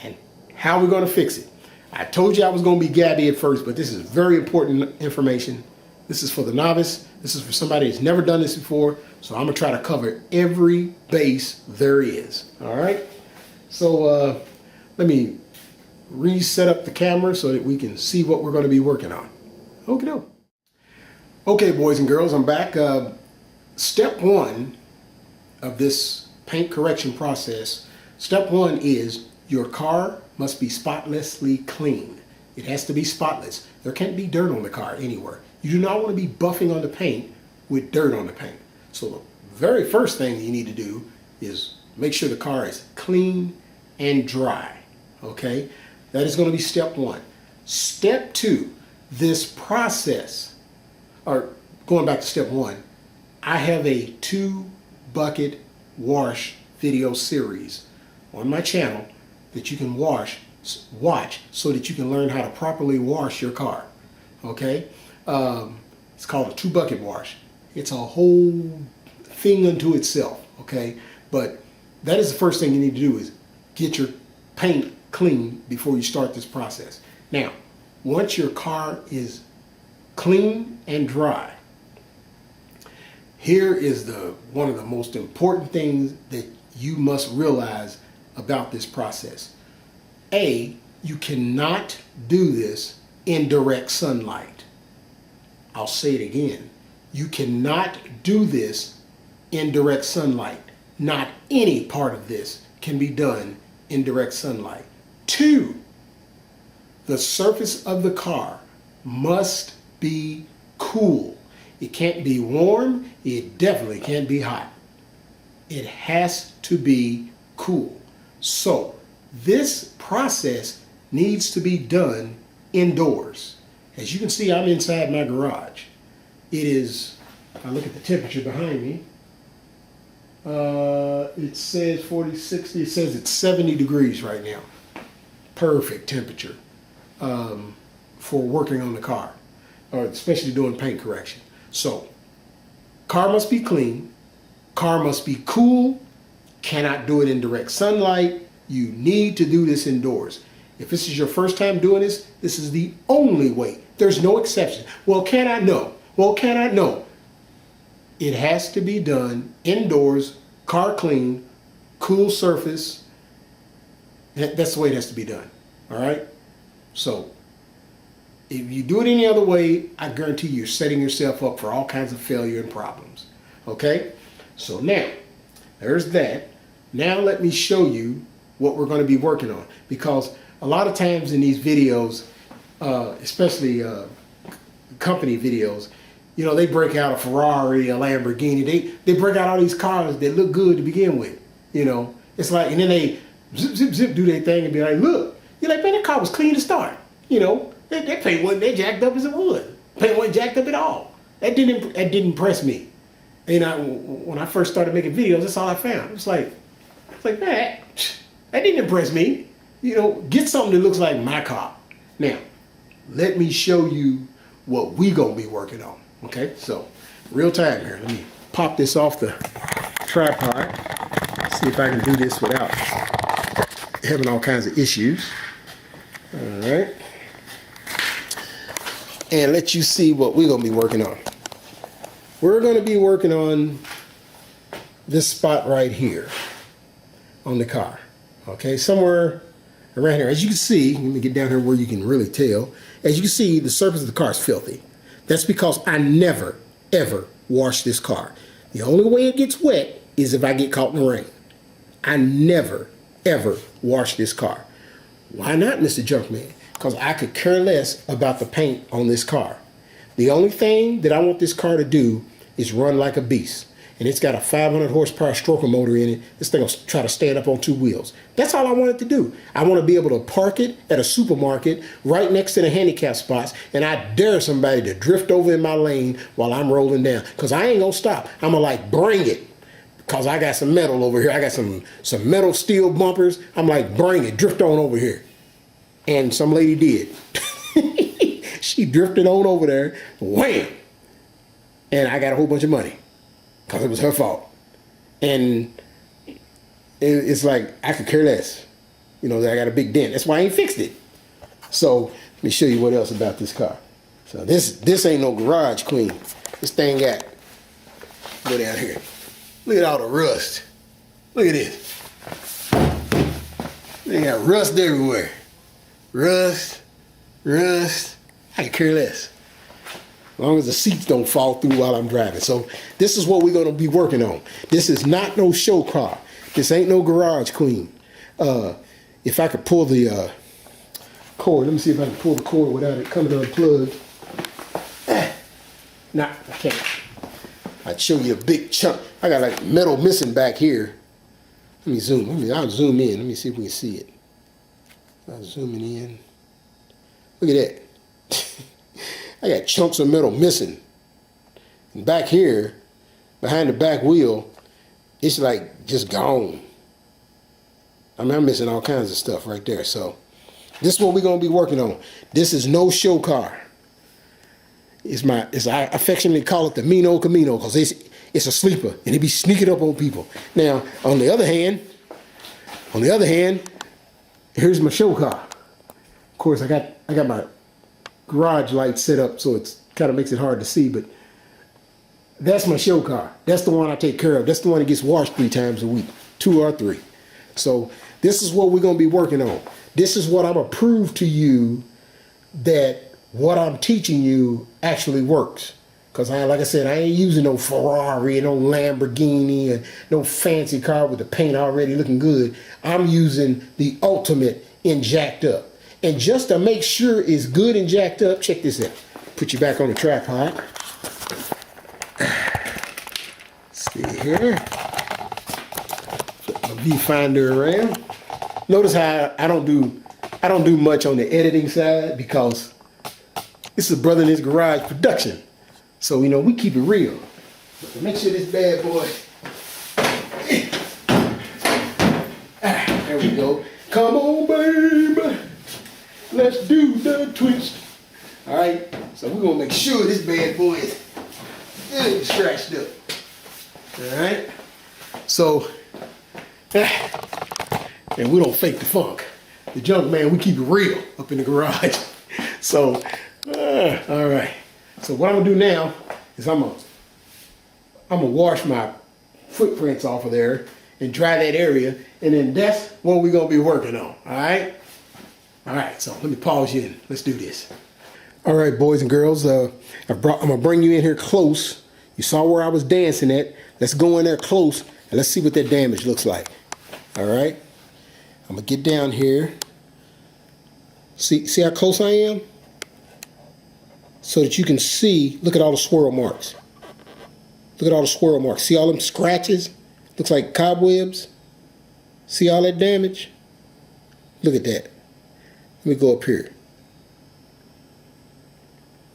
and how we're going to fix it. I told you I was going to be gabby at first, but this is very important information. This is for the novice. This is for somebody that's never done this before. So I'm going to try to cover every base there is. All right. So let me reset up the camera so that we can see what we're going to be working on. Okay, boys and girls, I'm back. Step 1 of this paint correction process. Step 1 is your car must be spotlessly clean. It has to be spotless. There can't be dirt on the car anywhere. You do not want to be buffing on the paint with dirt on the paint. So the very first thing you need to do is make sure the car is clean and dry. Okay? That is going to be step 1. Step 2, this process, or going back to step 1, I have a 2-bucket wash video series on my channel that you can watch so that you can learn how to properly wash your car. Okay? It's called a 2-bucket wash. It's a whole thing unto itself. okay? But that is the first thing you need to do, is get your paint clean before you start this process. Now, once your car is clean and dry, here is one of the most important things that you must realize about this process. A, you cannot do this in direct sunlight. I'll say it again. You cannot do this in direct sunlight. Not any part of this can be done in direct sunlight. 2, the surface of the car must be cool. It can't be warm. It definitely can't be hot. It has to be cool. So this process needs to be done indoors. As you can see, I'm inside my garage. It is, if I look at the temperature behind me, it says 40, 60, it says it's 70 degrees right now. Perfect temperature for working on the car, or especially doing paint correction. So, car must be clean, car must be cool, cannot do it in direct sunlight. You need to do this indoors. If this is your first time doing this, this is the only way. There's no exception. Well, can I? No. Well, can I? No. It has to be done indoors, car clean, cool surface. That's the way it has to be done. All right? So, if you do it any other way, I guarantee you're setting yourself up for all kinds of failure and problems. Okay? So now, there's that. Now let me show you what we're going to be working on. Because a lot of times in these videos, especially company videos, you know, they break out a Ferrari, a Lamborghini. They break out all these cars that look good to begin with. You know, it's like, and then they zip, zip, zip, do their thing and be like, look. You're like, man, that car was clean to start. You know, that paint wasn't that jacked up as it would. Paint wasn't jacked up at all. That didn't impress me. You know, when I first started making videos, that's all I found. It's like, man, that didn't impress me. You know, get something that looks like my car. Now, let me show you what we gonna be working on. Okay, so real time here. Let me pop this off the tripod. See if I can do this without having all kinds of issues. All right. And let you see what we're going to be working on. We're going to be working on this spot right here on the car. Okay, somewhere around here. As you can see, let me get down here where you can really tell. As you can see, the surface of the car is filthy. That's because I never, ever wash this car. The only way it gets wet is if I get caught in the rain. I never, ever wash this car. Why not, Mr. Junkman? Because I could care less about the paint on this car. The only thing that I want this car to do is run like a beast. And it's got a 500 horsepower stroker motor in it. This thing will try to stand up on 2 wheels. That's all I want it to do. I want to be able to park it at a supermarket right next to the handicap spots, and I dare somebody to drift over in my lane while I'm rolling down. Because I ain't going to stop. I'm going to like bring it. Because I got some metal over here. I got some metal steel bumpers. I'm like, bring it, drift on over here. And some lady did. She drifted on over there, wham! And I got a whole bunch of money. Because it was her fault. And it's like, I could care less. You know, I got a big dent. That's why I ain't fixed it. So, let me show you what else about this car. So, this ain't no garage queen. This thing got, go down here. Look at all the rust. Look at this. They got rust everywhere. Rust. I can care less. As long as the seats don't fall through while I'm driving. So this is what we're going to be working on. This is not no show car. This ain't no garage queen. If I could pull the cord. Let me see if I can pull the cord without it coming unplugged. Nah, I can't. I'd show you a big chunk. I got like metal missing back here. Let me zoom. I'll zoom in. Let me see if we can see it. I'm zooming in. Look at that. I got chunks of metal missing. And back here, behind the back wheel, it's like just gone. I mean, I'm missing all kinds of stuff right there. So this is what we're going to be working on. This is no show car. I affectionately call it the Mino Camino because it's a sleeper, and it be sneaking up on people. Now, on the other hand, here's my show car. Of course, I got my garage light set up, so it's kind of makes it hard to see, but that's my show car. That's the one I take care of. That's the one that gets washed 3 times a week, 2 or 3. So this is what we're going to be working on. This is what I'm going to prove to you that what I'm teaching you actually works. Because like I said, I ain't using no Ferrari and no Lamborghini and no fancy car with the paint already looking good. I'm using the ultimate in jacked up. And just to make sure it's good and jacked up, check this out. Put you back on the tripod. See here. Flip my viewfinder around. Notice how I don't do much on the editing side because this is a brother in his garage production. So, you know, we keep it real. But to make sure this bad boy. There we go. Come on, baby. Let's do the twist. All right. So we're going to make sure this bad boy is good scratched up. All right. So, and we don't fake the funk. The Junkman, we keep it real up in the garage. So, all right. So what I'm gonna do now is I'm gonna wash my footprints off of there and dry that area, and then that's what we're gonna be working on. All right. All right. So let me pause you and let's do this. All right, boys and girls. I'm gonna bring you in here close. You saw where I was dancing at. Let's go in there close and let's see what that damage looks like. All right. I'm gonna get down here. See how close I am? So that you can see, look at all the swirl marks. Look at all the swirl marks. See all them scratches? Looks like cobwebs. See all that damage? Look at that. Let me go up here.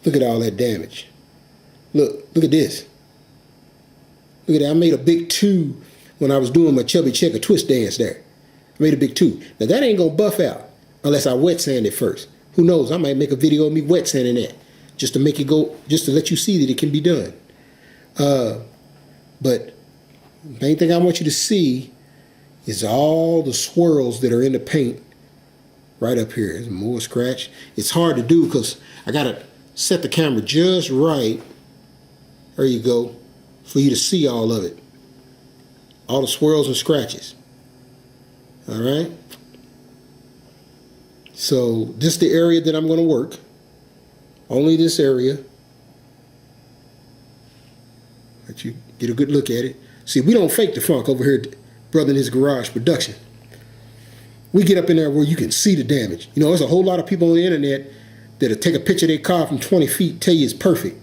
Look at all that damage. Look at this. Look at that. I made a big 2 when I was doing my chubby checker twist dance there. I made a big 2. Now that ain't gonna buff out unless I wet sand it first. Who knows? I might make a video of me wet sanding that. Just to make it go, just to let you see that it can be done. But the main thing I want you to see is all the swirls that are in the paint right up here. There's more scratch. It's hard to do because I gotta set the camera just right. There you go, for you to see all of it. All the swirls and scratches. All right. So this is the area that I'm going to work. Only this area. Let you get a good look at it. See, we don't fake the funk over here at Brother in His Garage Production. We get up in there where you can see the damage. You know, there's a whole lot of people on the internet that'll take a picture of their car from 20 feet, tell you it's perfect.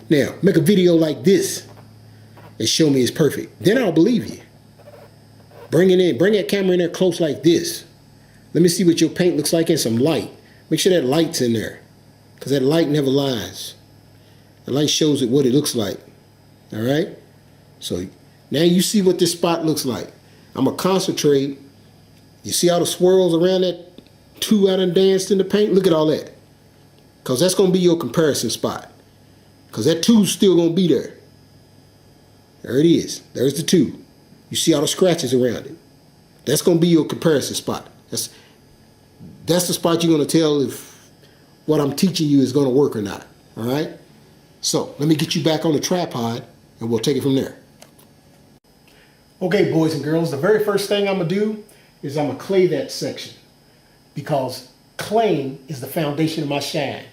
Now, make a video like this and show me it's perfect. Then I'll believe you. Bring it in. Bring that camera in there close like this. Let me see what your paint looks like in some light. Make sure that light's in there, because that light never lies. The light shows it what it looks like. All right? So now you see what this spot looks like. I'm going to concentrate. You see all the swirls around that 2 I done danced in the paint? Look at all that. Because that's going to be your comparison spot. Because that 2's still going to be there. There it is. There's the 2. You see all the scratches around it. That's going to be your comparison spot. That's the spot you're going to tell if what I'm teaching you is going to work or not. All right? So let me get you back on the tripod and we'll take it from there. Okay, boys and girls, the very first thing I'm going to do is I'm going to clay that section, because claying is the foundation of my shine.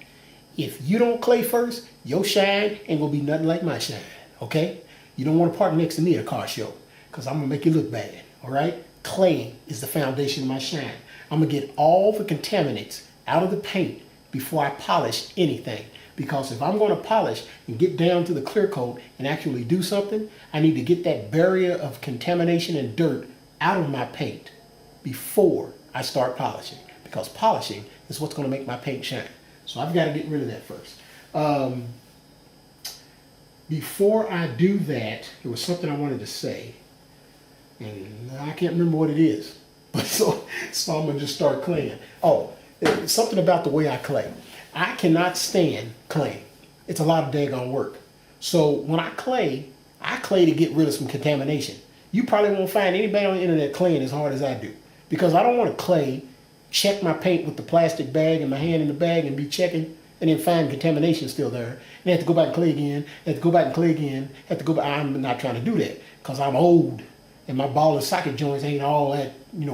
If you don't clay first, your shine ain't going to be nothing like my shine. Okay? You don't want to park next to me at a car show, because I'm going to make you look bad. All right? Claying is the foundation of my shine. I'm going to get all the contaminants out of the paint before I polish anything. Because if I'm going to polish and get down to the clear coat and actually do something, I need to get that barrier of contamination and dirt out of my paint before I start polishing. Because polishing is what's going to make my paint shine. So I've got to get rid of that first. Before I do that, there was something I wanted to say. And I can't remember what it is. But so I'm going to just start claying. Oh, it's something about the way I clay. I cannot stand claying. It's a lot of daggone work. So when I clay, I clay to get rid of some contamination. You probably won't find anybody on the internet claying as hard as I do, because I don't want to clay, check my paint with the plastic bag and my hand in the bag and be checking and then find contamination still there. And have to go back and clay again, have to go back and clay again, have to go back. I'm not trying to do that because I'm old and my ball and socket joints ain't all that,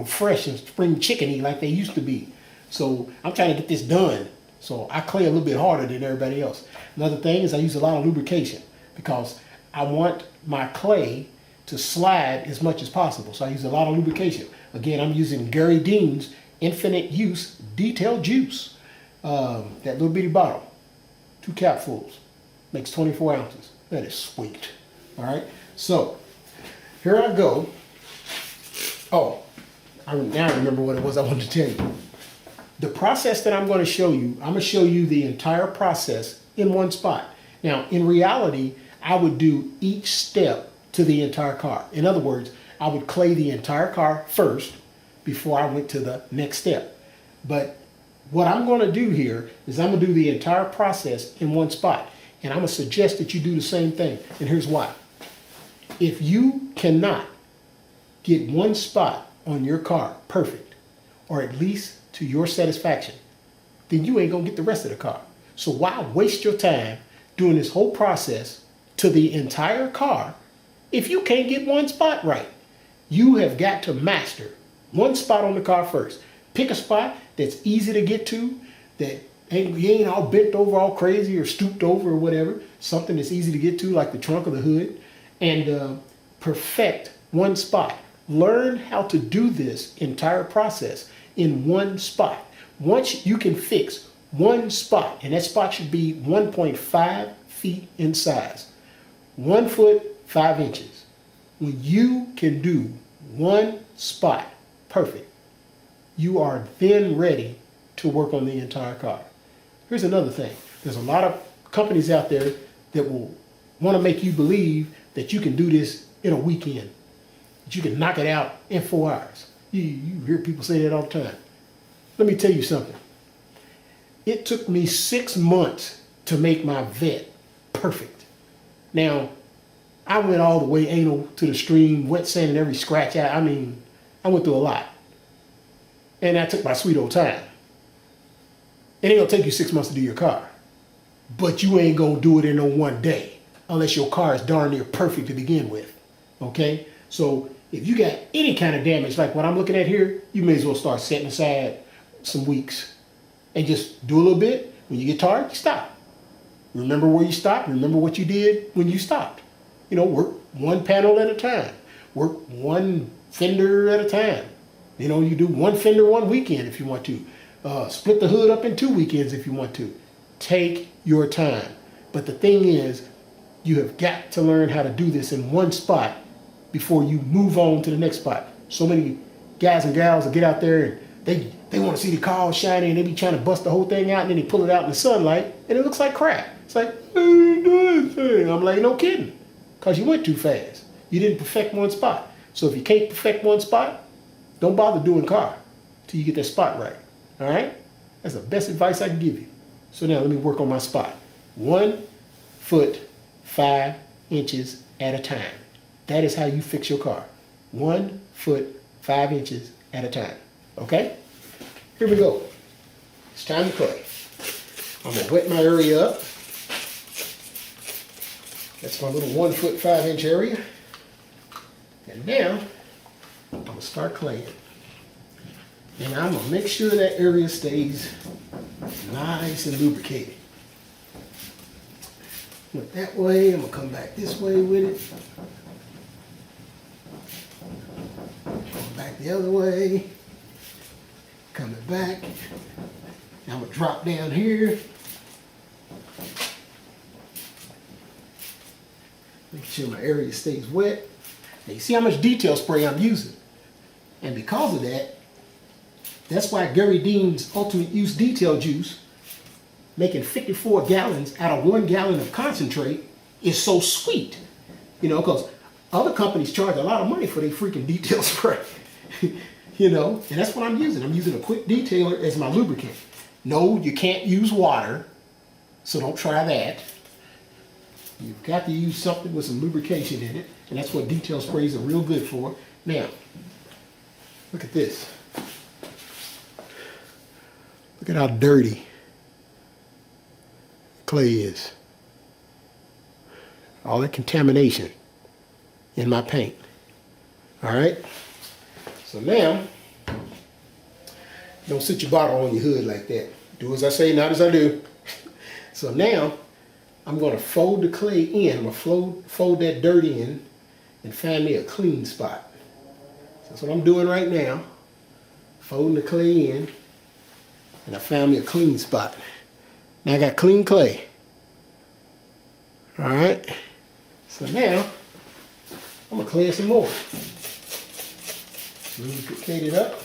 fresh and spring chickeny like they used to be. So I'm trying to get this done. So I clay a little bit harder than everybody else. Another thing is I use a lot of lubrication because I want my clay to slide as much as possible. So I use a lot of lubrication. Again, I'm using Gary Dean's Infinite Use Detail Juice. That little bitty bottle, 2 capfuls, makes 24 ounces. That is sweet. All right, so here I go. Oh, now I remember what it was I wanted to tell you. The process that I'm going to show you, I'm going to show you the entire process in one spot. Now, in reality, I would do each step to the entire car. In other words, I would clay the entire car first before I went to the next step. But what I'm going to do here is I'm going to do the entire process in one spot. And I'm going to suggest that you do the same thing. And here's why. If you cannot get one spot on your car perfect, or at least to your satisfaction, then you ain't going to get the rest of the car. So why waste your time doing this whole process to the entire car if you can't get one spot right? You have got to master one spot on the car first. Pick a spot that's easy to get to, that you ain't all bent over all crazy or stooped over or whatever. Something that's easy to get to, like the trunk or the hood, and perfect one spot. Learn how to do this entire process in one spot. Once you can fix one spot, and that spot should be 1.5 feet in size, 1 foot 5 inches. When you can do one spot perfect, you are then ready to work on the entire car. Here's another thing. There's a lot of companies out there that will want to make you believe that you can do this in a weekend, that you can knock it out in 4 hours. You hear people say that all the time. Let me tell you something. It took me 6 months to make my vet perfect. Now, I went all the way anal to the stream, wet sanding every scratch out. I mean, I went through a lot. And that took my sweet old time. It ain't gonna take you 6 months to do your car. But you ain't gonna do it in no one day, unless your car is darn near perfect to begin with. Okay? So if you got any kind of damage like what I'm looking at here, you may as well start setting aside some weeks and just do a little bit. When you get tired, you stop. Remember where you stopped. Remember what you did when you stopped. Work one panel at a time. Work one fender at a time. You do one fender one weekend if you want to. Split the hood up in 2 weekends if you want to. Take your time. But the thing is, you have got to learn how to do this in one spot before you move on to the next spot. So many guys and gals will get out there and they want to see the car shiny and they be trying to bust the whole thing out and then they pull it out in the sunlight and it looks like crap. It's like, I'm like, no kidding. Because you went too fast. You didn't perfect one spot. So if you can't perfect one spot, don't bother doing car till you get that spot right. All right? That's the best advice I can give you. So now let me work on my spot. 1 foot 5 inches at a time. That is how you fix your car. 1 foot 5 inches at a time. Okay? Here we go. It's time to clay. I'm going to wet my area up. That's my little 1 foot 5 inch area. And now, I'm going to start claying. And I'm going to make sure that area stays nice and lubricated. Went that way, I'm going to come back this way with it. Going back the other way. Coming back. Now I'm going to drop down here. Make sure my area stays wet. Now you see how much detail spray I'm using. And because of that, that's why Gary Dean's Ultimate Use Detail Juice, making 54 gallons out of 1 gallon of concentrate, is so sweet. Because other companies charge a lot of money for their freaking detail spray. And that's what I'm using. I'm using a quick detailer as my lubricant. No, you can't use water, so don't try that. You've got to use something with some lubrication in it, and that's what detail sprays are real good for. Now, look at this. Look at how dirty clay is. All that contamination in my paint. All right? So now, don't sit your bottle on your hood like that. Do as I say, not as I do. So now, I'm going to fold the clay in. I'm going to fold that dirt in and find me a clean spot. So that's what I'm doing right now. Folding the clay in, and I found me a clean spot. Now I got clean clay. All right. So now, I'm going to clean some more. Lubricate it up.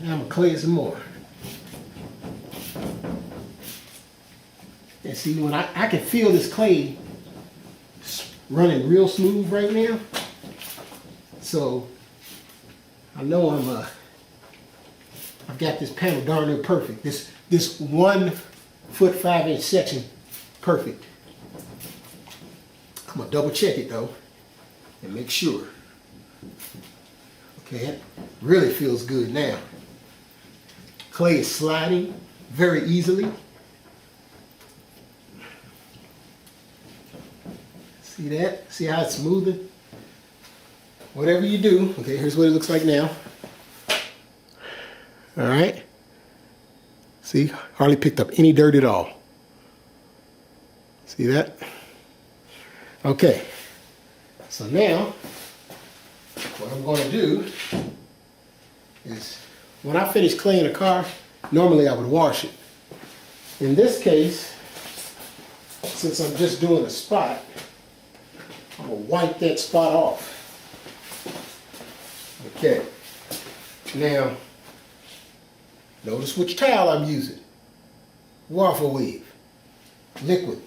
Now I'm going to clean some more. And see, when I can feel this clay running real smooth right now. So I know I've got this panel darn near perfect. This 1 foot 5 inch section perfect. I'm gonna double check it though and make sure. Okay, it really feels good now. Clay is sliding very easily. See that? See how it's smoothing? Whatever you do, okay, here's what it looks like now. All right. See, hardly picked up any dirt at all. See that? Okay. So now, what I'm going to do is, when I finish cleaning a car, normally I would wash it. In this case, since I'm just doing a spot, I'm going to wipe that spot off. Okay. Now, notice which towel I'm using. Waffle weave. Liquid.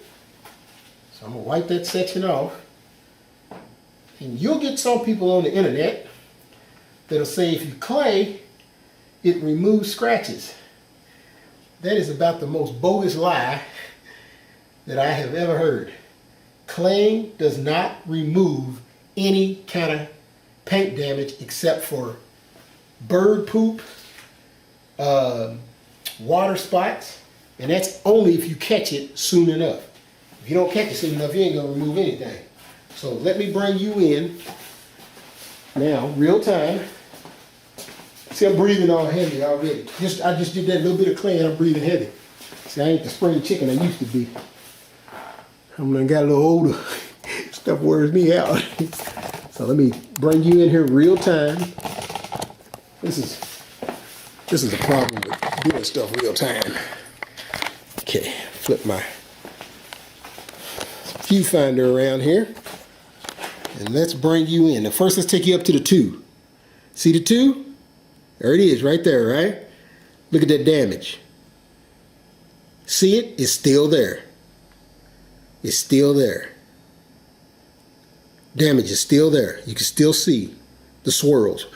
So I'm going to wipe that section off. And you'll get some people on the internet that'll say if you clay, it removes scratches. That is about the most bogus lie that I have ever heard. Claying does not remove any kind of paint damage except for bird poop, water spots, and that's only if you catch it soon enough. If you don't catch it soon enough, you ain't gonna remove anything. So let me bring you in now, real time. See, I'm breathing all heavy already. I just did that little bit of clay and I'm breathing heavy. See, I ain't the spring chicken I used to be. I'm gonna get a little older. Stuff wears me out. So let me bring you in here real time. This is a problem with doing stuff real time. Okay, flip my viewfinder around here. And let's bring you in. Now first let's take you up to the 2. See the 2? There it is right there, right? Look at that damage. See it? It's still there. It's still there. Damage is still there. You can still see the swirls.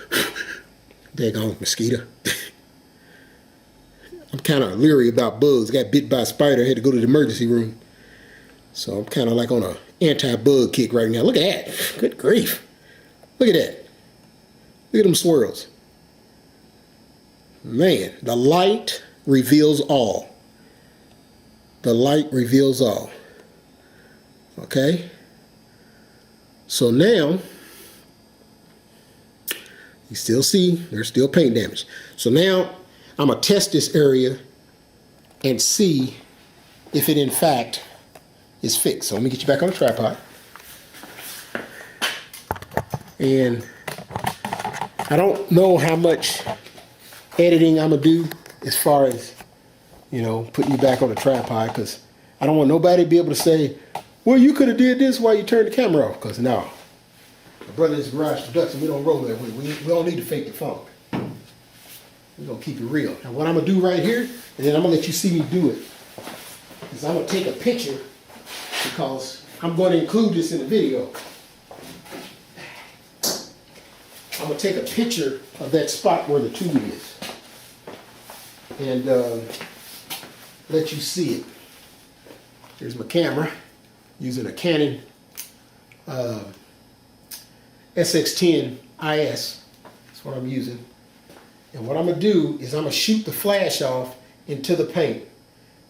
Daggone mosquito. I'm kind of leery about bugs. Got bit by a spider. I had to go to the emergency room. So I'm kind of like on an anti-bug kick right now. Look at that. Good grief. Look at that. Look at them swirls. Man, the light reveals all. The light reveals all. Okay? So now, you still see there's still paint damage. So now, I'm going to test this area and see if it in fact is fixed. So let me get you back on the tripod. And I don't know how much editing I'm going to do as far as, putting you back on the tripod, because I don't want nobody to be able to say, well, you could have did this while you turned the camera off, because no. My brother's garage production, we don't roll that way. We don't need to fake the funk. We're going to keep it real. Now what I'm going to do right here, and then I'm going to let you see me do it, is I'm going to take a picture, because I'm going to include this in the video. I'm going to take a picture of that spot where the tube is and let you see it. Here's my camera. using a Canon SX10 IS. That's what I'm using. And what I'm going to do is I'm going to shoot the flash off into the paint,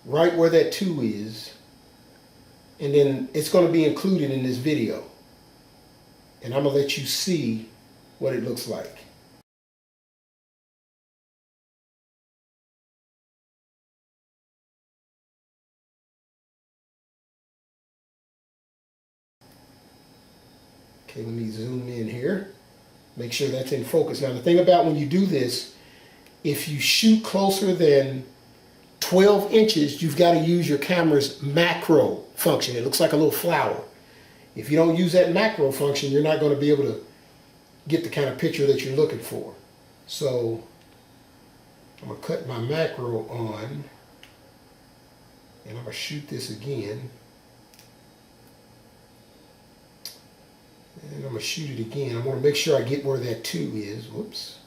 right where that 2 is. And then it's going to be included in this video. And I'm going to let you see what it looks like. Okay, let me zoom in here. Make sure that's in focus. Now the thing about when you do this, if you shoot closer than 12 inches, you've got to use your camera's macro function. It looks like a little flower. If you don't use that macro function, you're not going to be able to get the kind of picture that you're looking for. So I'm going to cut my macro on, and I'm going to shoot this again. And I'm going to shoot it again. I want to make sure I get where that 2 is. Whoops.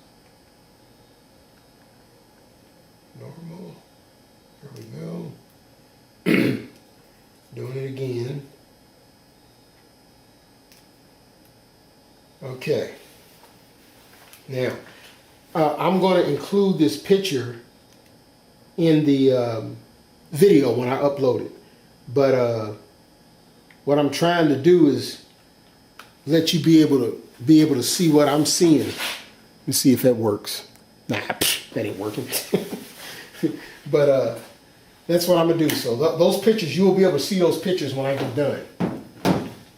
Normal. There we go. Doing it again. Okay. Now, I'm going to include this picture in the video when I upload it. But what I'm trying to do is let you be able to see what I'm seeing. Let me see if that works. Nah, that ain't working. But that's what I'm gonna do. So those pictures, you will be able to see those pictures when I get done.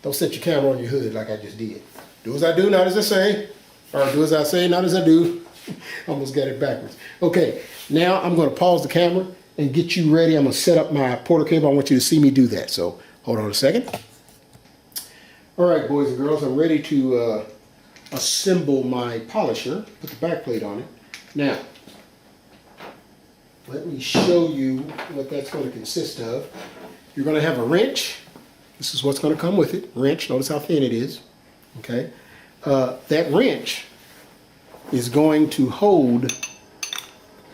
Don't set your camera on your hood like I just did. Do as I do, not as I say. Or do as I say, not as I do. Almost got it backwards. Okay, now I'm gonna pause the camera and get you ready. I'm gonna set up my portal cable. I want you to see me do that. So hold on a second. All right, boys and girls, I'm ready to assemble my polisher, put the back plate on it. Now, let me show you what that's going to consist of. You're going to have a wrench. This is what's going to come with it. Wrench, notice how thin it is. Okay. That wrench is going to hold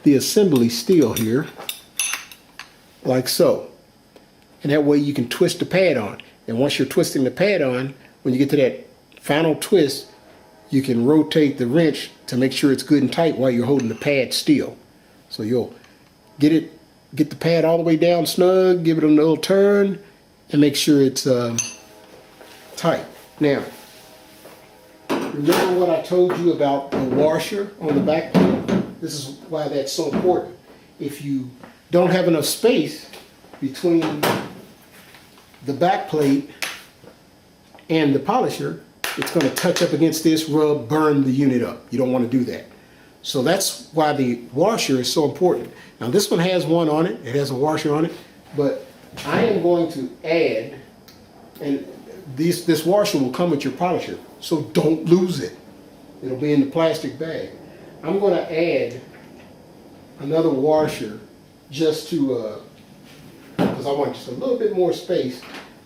the assembly steel here, like so. And that way you can twist the pad on. And once you're twisting the pad on, when you get to that final twist, you can rotate the wrench to make sure it's good and tight while you're holding the pad still. So you'll get the pad all the way down snug, give it a little turn, and make sure it's tight. Now, remember what I told you about the washer on the back plate? This is why that's so important. If you don't have enough space between the back plate and the polisher, it's going to touch up against this, rub, burn the unit up. You don't want to do that. So that's why the washer is so important. Now this one has one on it. It has a washer on it. But I am going to add, and this washer will come with your polisher, so don't lose it. It'll be in the plastic bag. I'm going to add another washer just to, because I want just a little bit more space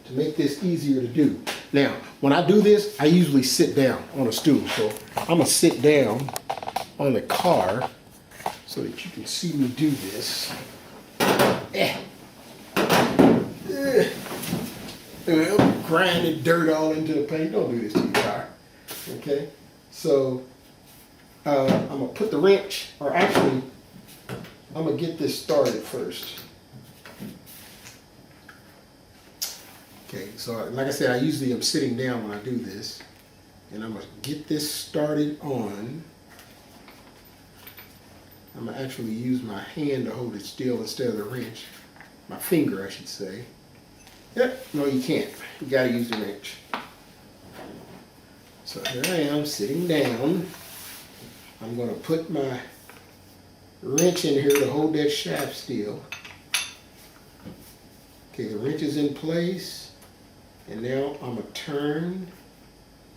to make this easier to do. Now, when I do this, I usually sit down on a stool. So I'm going to sit down on the car so that you can see me do this. Grinding dirt all into the paint. Don't do this to your car. Okay? So I'm going to put the wrench, or actually, I'm going to get this started first. Okay, so like I said, I usually am sitting down when I do this. And I'm going to get this started on. I'm going to actually use my hand to hold it still instead of the wrench. My finger, I should say. Yep, no you can't. You got to use the wrench. So here I am sitting down. I'm going to put my wrench in here to hold that shaft still. Okay, the wrench is in place. And now I'm going to turn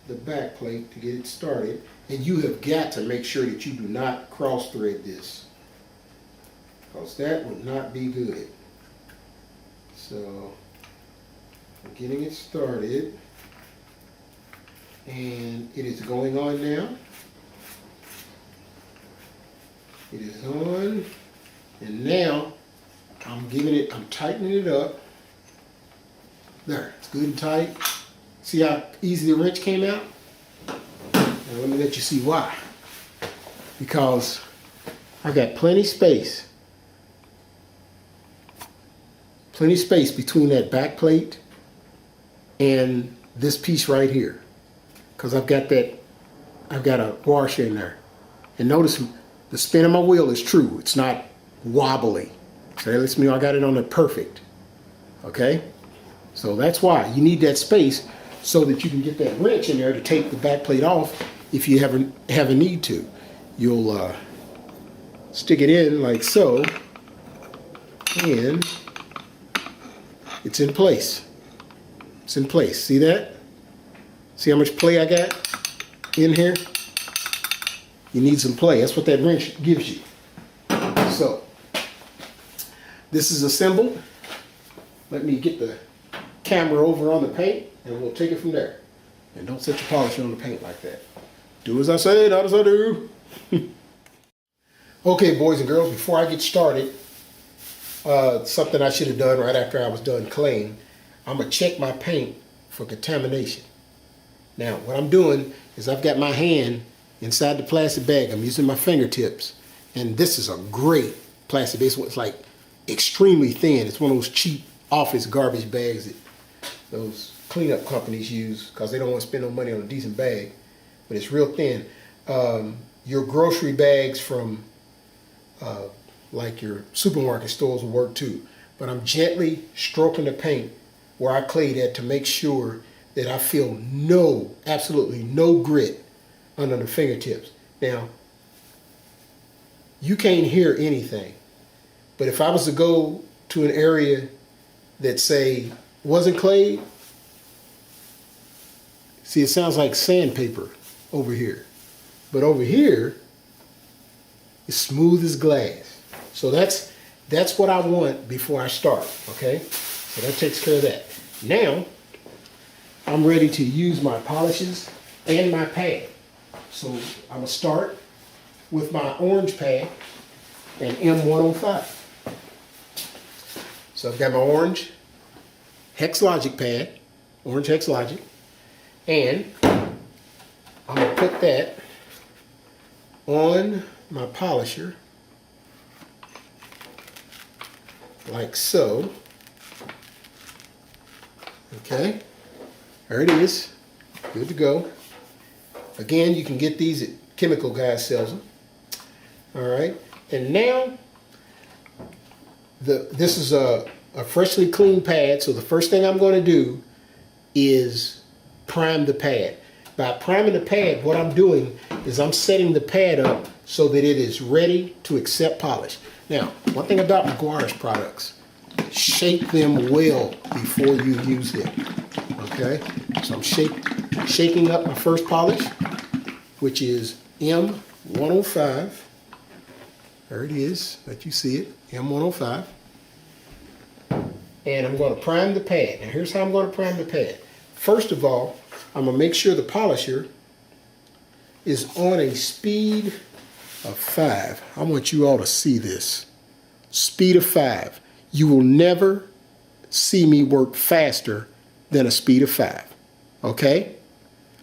the back plate to get it started. And you have got to make sure that you do not cross thread this, because that would not be good. So I'm getting it started. And it is going on now. It is on. And now I'm tightening it up. There, it's good and tight. See how easy the wrench came out? Now let me let you see why. Because I got plenty space. Plenty space between that back plate and this piece right here. Because I've got a washer in there. And notice the spin of my wheel is true. It's not wobbly. So that lets me know I got it on it perfect. Okay? So that's why you need that space so that you can get that wrench in there to take the back plate off if you have a need to. You'll stick it in like so, and it's in place. It's in place. See that? See how much play I got in here? You need some play. That's what that wrench gives you. So, this is assembled. Let me get the camera over on the paint, and we'll take it from there. And don't set your polisher on the paint like that. Do as I say, not as I do. Okay, boys and girls, before I get started, something I should have done right after I was done claying, I'm going to check my paint for contamination. Now, what I'm doing is I've got my hand inside the plastic bag. I'm using my fingertips. And this is a great plastic bag. It's like extremely thin. It's one of those cheap office garbage bags that those cleanup companies use because they don't want to spend no money on a decent bag. But it's real thin. Your grocery bags from like your supermarket stores will work too. But I'm gently stroking the paint where I clayed at to make sure that I feel absolutely no grit under the fingertips. Now, you can't hear anything, but if I was to go to an area that, say, wasn't clayed, see, it sounds like sandpaper over here. But over here, it's smooth as glass. So that's what I want before I start, okay? So that takes care of that. Now, I'm ready to use my polishes and my pad. So I'm gonna start with my orange pad and M105. So I've got my orange Hex Logic pad, orange Hex Logic, and I'm gonna put that on my polisher like so. Okay, there it is, good to go. Again, you can get these at Chemical Guys sells them. All right, and now this is a freshly cleaned pad. So the first thing I'm going to do is prime the pad. By priming the pad, what I'm doing is I'm setting the pad up so that it is ready to accept polish. Now, one thing about McGuire's products, shake them well before you use them. Okay, so I'm shaking up my first polish, which is M105. There it is, let you see it, M105. And I'm going to prime the pad. Now here's how I'm going to prime the pad. First of all, I'm going to make sure the polisher is on a speed of 5. I want you all to see this. Speed of 5. You will never see me work faster than a speed of 5. Okay?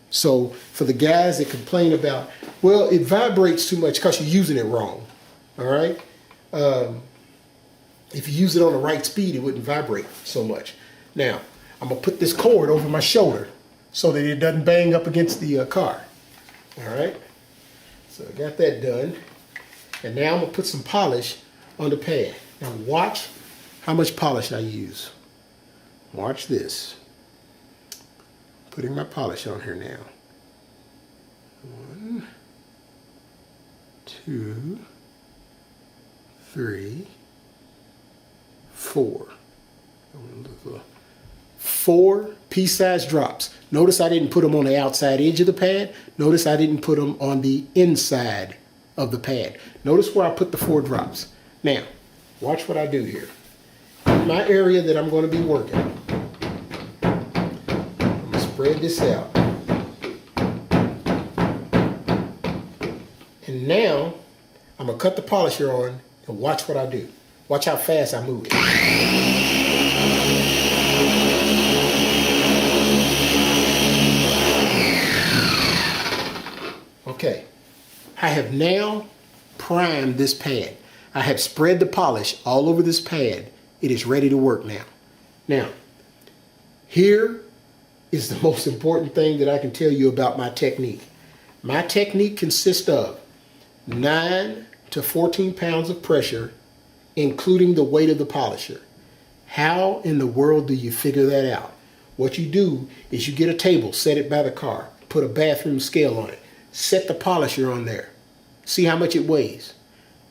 So for the guys that complain about, well, it vibrates too much because you're using it wrong. All right? If you use it on the right speed, it wouldn't vibrate so much. Now, I'm going to put this cord over my shoulder so that it doesn't bang up against the car. All right? So I got that done. And now I'm going to put some polish on the pad. Now watch how much polish I use. Watch this. Putting my polish on here now. 1, 2, 3, 4. 4 pea-sized drops. Notice I didn't put them on the outside edge of the pad. Notice I didn't put them on the inside of the pad. Notice where I put the 4 drops. Now, watch what I do here. In my area that I'm going to be working, I'm going to spread this out. And now, I'm going to cut the polisher on and watch what I do. Watch how fast I move it. Okay, I have now primed this pad. I have spread the polish all over this pad. It is ready to work now. Now, here is the most important thing that I can tell you about my technique. My technique consists of 9 to 14 pounds of pressure, including the weight of the polisher. How in the world do you figure that out? What you do is you get a table, set it by the car, put a bathroom scale on it, set the polisher on there, see how much it weighs,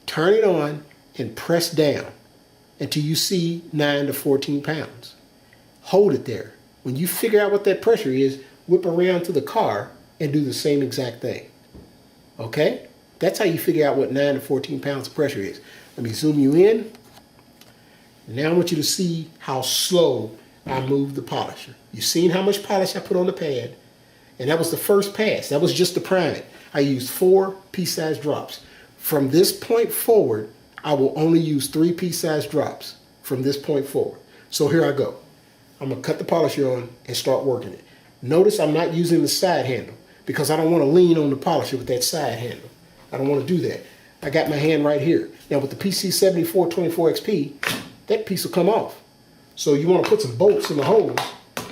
turn it on and press down until you see 9 to 14 pounds. Hold it there. When you figure out what that pressure is, whip around to the car and do the same exact thing. Okay? That's how you figure out what 9 to 14 pounds of pressure is. Let me zoom you in. Now I want you to see how slow I move the polisher. You've seen how much polish I put on the pad, and that was the first pass. That was just to prime it. I used 4 pea-sized drops. From this point forward, I will only use 3 pea-sized drops from this point forward. So here I go. I'm going to cut the polisher on and start working it. Notice I'm not using the side handle because I don't want to lean on the polisher with that side handle. I don't want to do that. I got my hand right here. Now with the PC7424XP, that piece will come off. So you want to put some bolts in the holes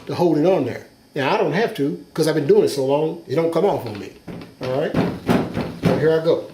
to hold it on there. Now I don't have to because I've been doing it so long, it don't come off on me. All right, so here I go.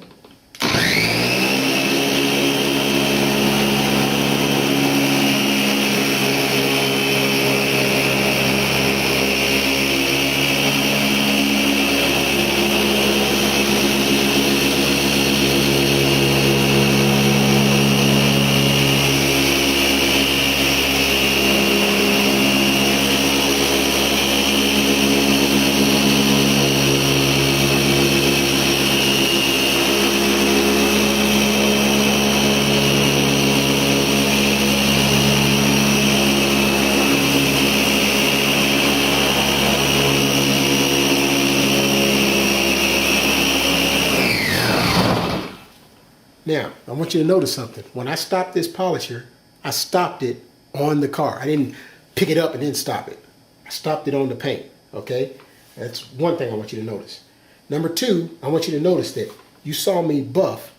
Now, I want you to notice something. When I stopped this polisher, I stopped it on the car. I didn't pick it up and then stop it. I stopped it on the paint, okay? That's one thing I want you to notice. Number 2, I want you to notice that you saw me buff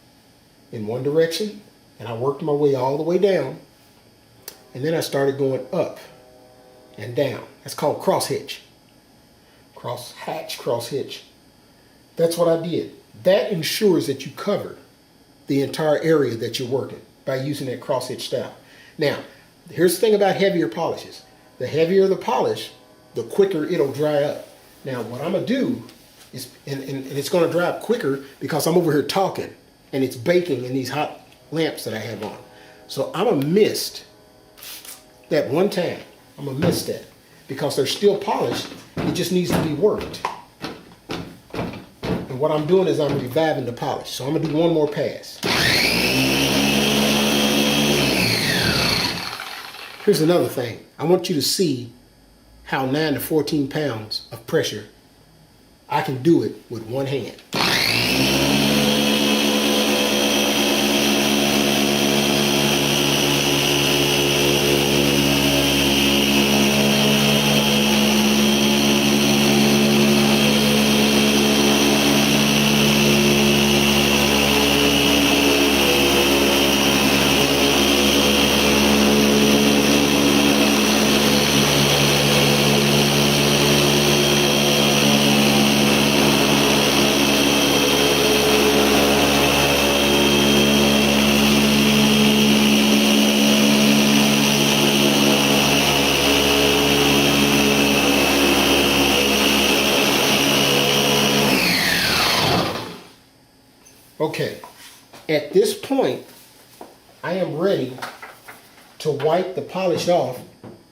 in one direction, and I worked my way all the way down, and then I started going up and down. That's called cross hitch. Cross hatch, cross hitch. That's what I did. That ensures that you covered the entire area that you're working by using that cross hitch style. Now, here's the thing about heavier polishes. The heavier the polish, the quicker it'll dry up. Now, what I'm gonna do is, and it's gonna dry up quicker because I'm over here talking and it's baking in these hot lamps that I have on. So I'm gonna mist that one time. I'm gonna mist that because they're still polished. It just needs to be worked. And what I'm doing is I'm reviving the polish. So I'm gonna do one more pass. Here's another thing. I want you to see how 9 to 14 pounds of pressure, I can do it with one hand. Okay, at this point, I am ready to wipe the polish off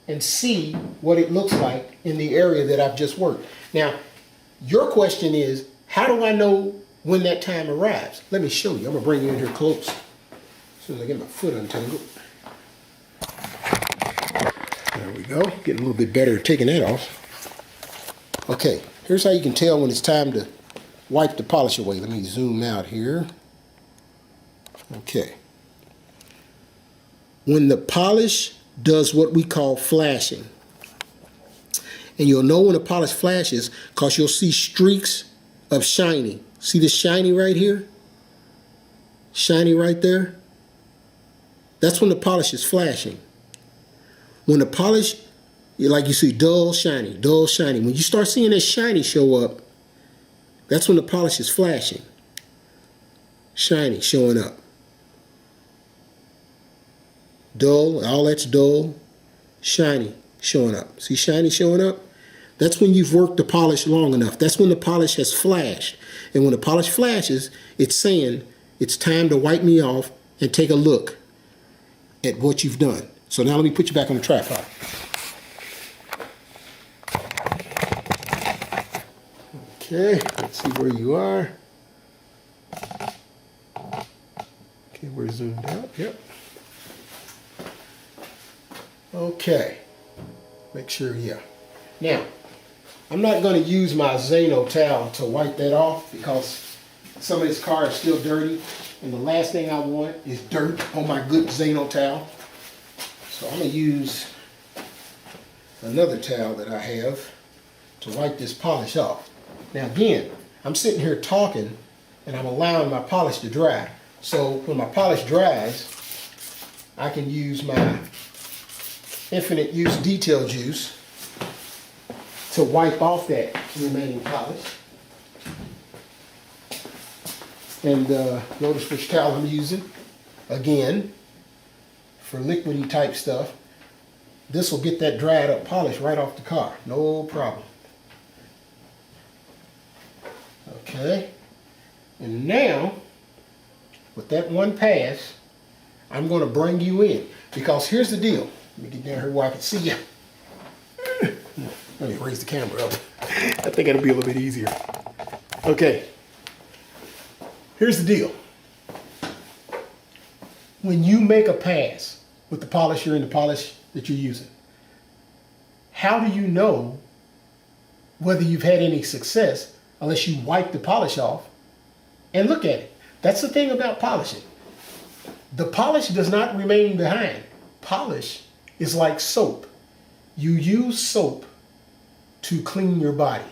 and see what it looks like in the area that I've just worked. Now, your question is, how do I know when that time arrives? Let me show you. I'm gonna bring you in here close. As soon as I get my foot untangled. There we go, getting a little bit better at taking that off. Okay, here's how you can tell when it's time to wipe the polish away. Let me zoom out here. Okay. When the polish does what we call flashing, and you'll know when the polish flashes because you'll see streaks of shiny See this shiny right here? Shiny right there? That's when the polish is flashing. When the polish, like you see, dull, shiny, dull, shiny. When you start seeing that shiny show up, that's when the polish is flashing. Shiny, showing up. Dull, all that's dull. Shiny, showing up. See shiny showing up? That's when you've worked the polish long enough. That's when the polish has flashed. And when the polish flashes, it's saying it's time to wipe me off and take a look at what you've done. So now let me put you back on the tripod. Okay, let's see where you are. Okay, we're zoomed out. Yep. Okay. Make sure, yeah. Now, I'm not going to use my Zano towel to wipe that off because some of this car is still dirty. And the last thing I want is dirt on my good Zano towel. So I'm going to use another towel that I have to wipe this polish off. Now again, I'm sitting here talking and I'm allowing my polish to dry. So when my polish dries, I can use my infinite use detail juice to wipe off that remaining polish. And notice which towel I'm using. Again, for liquidy type stuff, this will get that dried up polish right off the car. No problem. Okay. And now, with that one pass, I'm going to bring you in. Because here's the deal. Let me get down here where I can see you. Let me raise the camera up. I think it'll be a little bit easier. Okay. Here's the deal. When you make a pass with the polisher and the polish that you're using, how do you know whether you've had any success unless you wipe the polish off and look at it? That's the thing about polishing. The polish does not remain behind. Polish is like soap. You use soap to clean your body.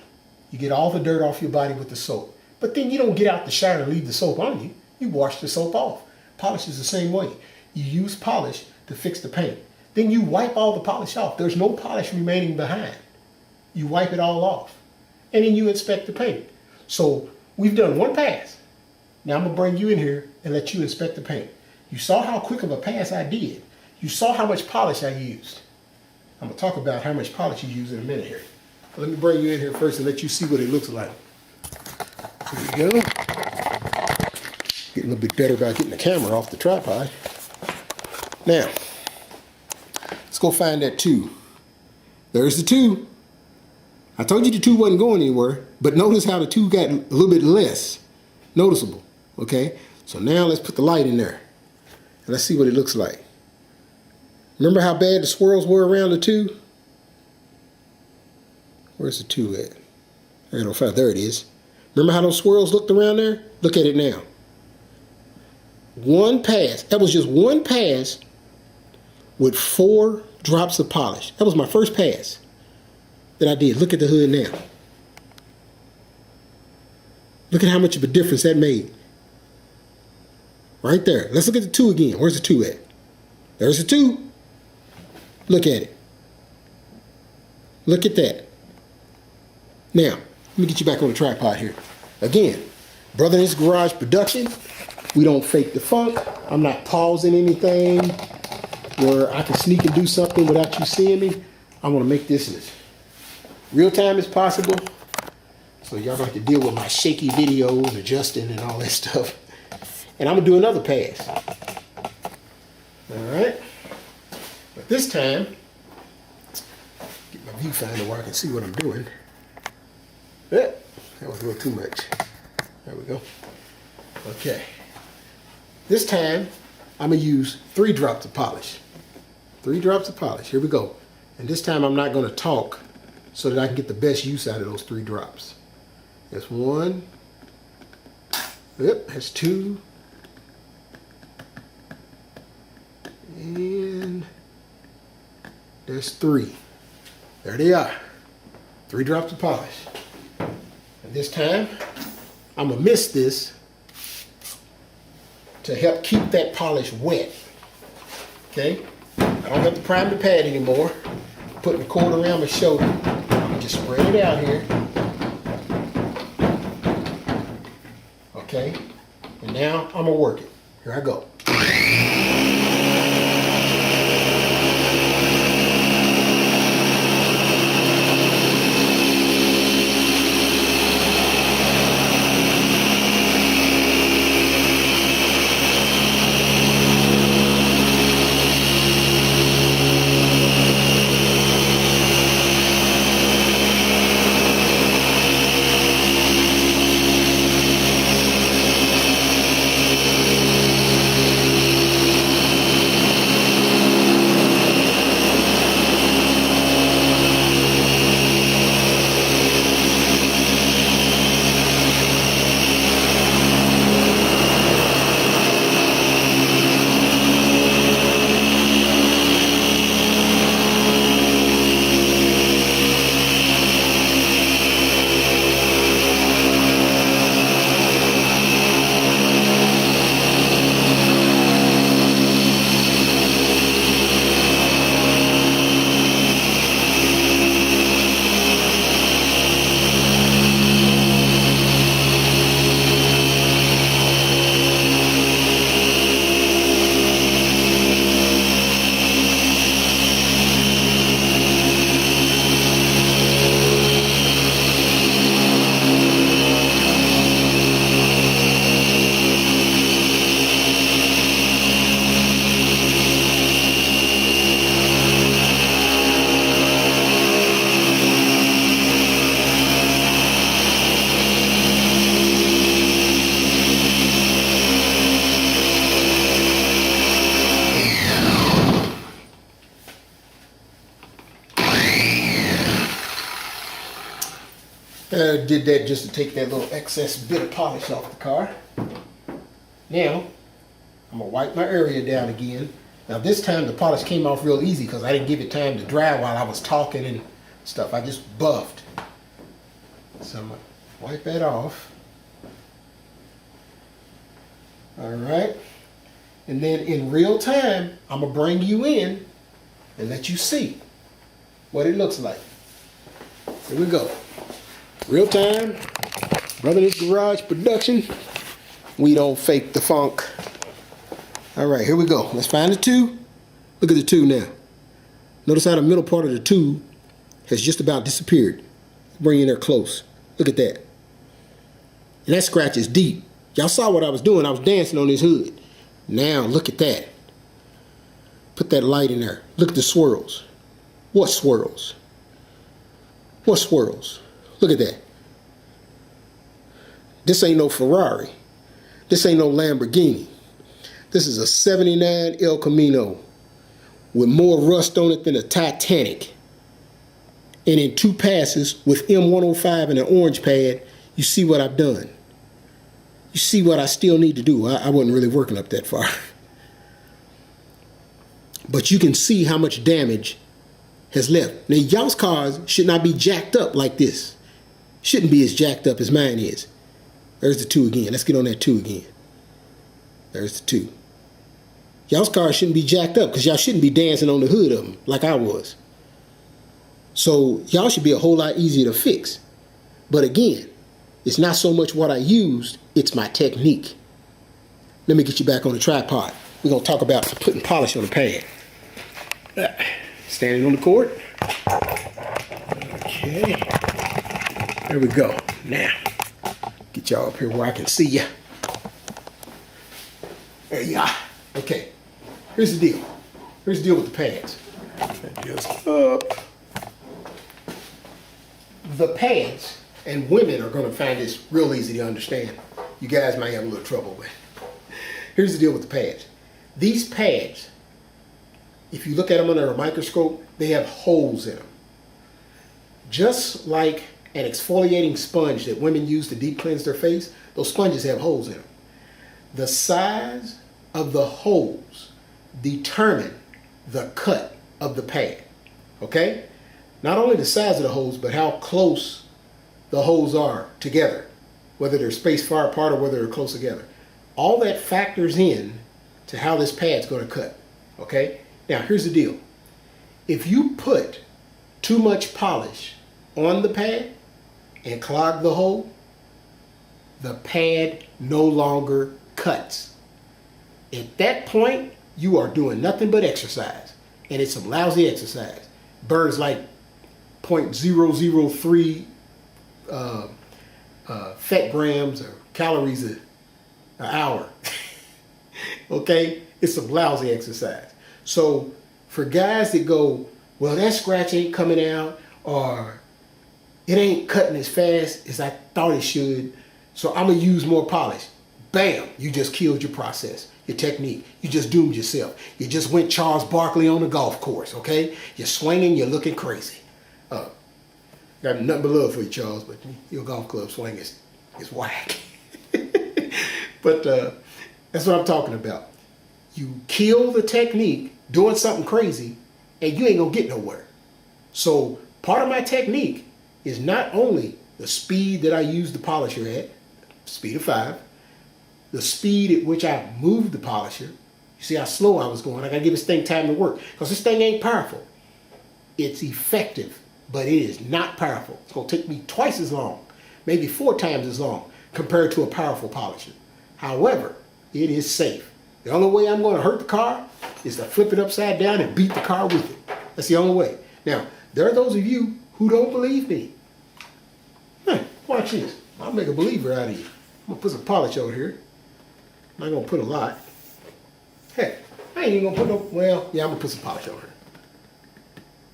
You get all the dirt off your body with the soap. But then you don't get out the shower and leave the soap on you. You wash the soap off. Polish is the same way. You use polish to fix the paint. Then you wipe all the polish off. There's no polish remaining behind. You wipe it all off. And then you inspect the paint. So we've done one pass. Now I'm going to bring you in here and let you inspect the paint. You saw how quick of a pass I did. You saw how much polish I used. I'm going to talk about how much polish you use in a minute here. But let me bring you in here first and let you see what it looks like. There you go. Getting a little bit better about getting the camera off the tripod. Now, let's go find that 2. There's the 2. I told you the 2 wasn't going anywhere, but notice how the 2 got a little bit less noticeable, okay? So now let's put the light in there, and let's see what it looks like. Remember how bad the swirls were around the 2? Where's the 2 at? I gotta find, there it is. Remember how those swirls looked around there? Look at it now. One pass, that was just one pass with 4 drops of polish. That was my first pass that I did. Look at the hood now. Look at how much of a difference that made. Right there. Let's look at the 2 again. Where's the 2 at? There's the 2. Look at it. Look at that. Now, let me get you back on the tripod here. Again, Brother in His Garage production. We don't fake the funk. I'm not pausing anything where I can sneak and do something without you seeing me. I want to make this as real time as possible. So y'all don't have to deal with my shaky videos, adjusting and all that stuff. And I'm going to do another pass. All right. But this time, get my viewfinder where I can see what I'm doing. Yeah, that was a little too much. There we go. Okay. This time, I'm going to use 3 drops of polish. 3 drops of polish. Here we go. And this time, I'm not going to talk so that I can get the best use out of those 3 drops. That's 1. Yep, that's 2. And there's 3. There they are. 3 drops of polish. And this time, I'm going to mist this to help keep that polish wet. Okay? I don't have to prime the pad anymore. Putting the cord around my shoulder. I'm going to just spread it out here. Okay? And now I'm going to work it. Here I go. Did that just to take that little excess bit of polish off the car. Now, I'm going to wipe my area down again. Now this time the polish came off real easy because I didn't give it time to dry while I was talking and stuff. I just buffed. So I'm going to wipe that off. Alright. And then in real time, I'm going to bring you in and let you see what it looks like. Here we go. Real time, Brother's Garage production. We don't fake the funk. All right, here we go. Let's find the tube. Look at the tube now. Notice how the middle part of the tube has just about disappeared. Bring it in there close. Look at that. And that scratch is deep. Y'all saw what I was doing. I was dancing on this hood. Now look at that. Put that light in there. Look at the swirls. What swirls? What swirls? Look at that. This ain't no Ferrari. This ain't no Lamborghini. This is a 79 El Camino with more rust on it than a Titanic. And in 2 passes with M105 and an orange pad, you see what I've done. You see what I still need to do. I wasn't really working up that far. But you can see how much damage has left. Now, y'all's cars should not be jacked up like this. Shouldn't be as jacked up as mine is. There's the 2 again. Let's get on that 2 again. There's the 2. Y'all's cars shouldn't be jacked up because y'all shouldn't be dancing on the hood of them like I was. So y'all should be a whole lot easier to fix. But again, it's not so much what I used, it's my technique. Let me get you back on the tripod. We're going to talk about putting polish on the pad. Standing on the court. Okay. There we go. Now, get y'all up here where I can see you. There you are. Okay. Here's the deal. Here's the deal with the pads. Just up. The pads, and women are going to find this real easy to understand. You guys might have a little trouble with it. Here's the deal with the pads. These pads, if you look at them under a microscope, they have holes in them. Just like an exfoliating sponge that women use to deep cleanse their face, those sponges have holes in them. The size of the holes determine the cut of the pad. Okay? Not only the size of the holes, but how close the holes are together. whether they're spaced far apart or whether they're close together. All that factors in to how this pad's going to cut. Okay? Now, here's the deal. If you put too much polish on the pad and clog the hole, the pad no longer cuts. At that point, you are doing nothing but exercise. And it's some lousy exercise. Burns like 0.003 fat grams or calories an hour. Okay? It's some lousy exercise. So for guys that go, well, that scratch ain't coming out, or it ain't cutting as fast as I thought it should, so I'm going to use more polish. Bam! You just killed your process, your technique. You just doomed yourself. You just went Charles Barkley on the golf course, okay? You're swinging, you're looking crazy. Got nothing but love for you, Charles, but your golf club swing is whack. But that's what I'm talking about. You kill the technique doing something crazy, and you ain't gonna get nowhere. So part of my technique is not only the speed that I use the polisher at, speed of 5, the speed at which I moved the polisher. You see how slow I was going. I gotta give this thing time to work, because this thing ain't powerful. It's effective, but it is not powerful. It's gonna take me twice as long, maybe 4 times as long compared to a powerful polisher. However, it is safe. The only way I'm gonna hurt the car is to flip it upside down and beat the car with it. That's the only way. Now, there are those of you who don't believe me. Hey, watch this. I'll make a believer out of you. I'm gonna put some polish over here. I'm not gonna put a lot. Heck, I ain't even gonna put no, well, yeah, I'm gonna put some polish over here.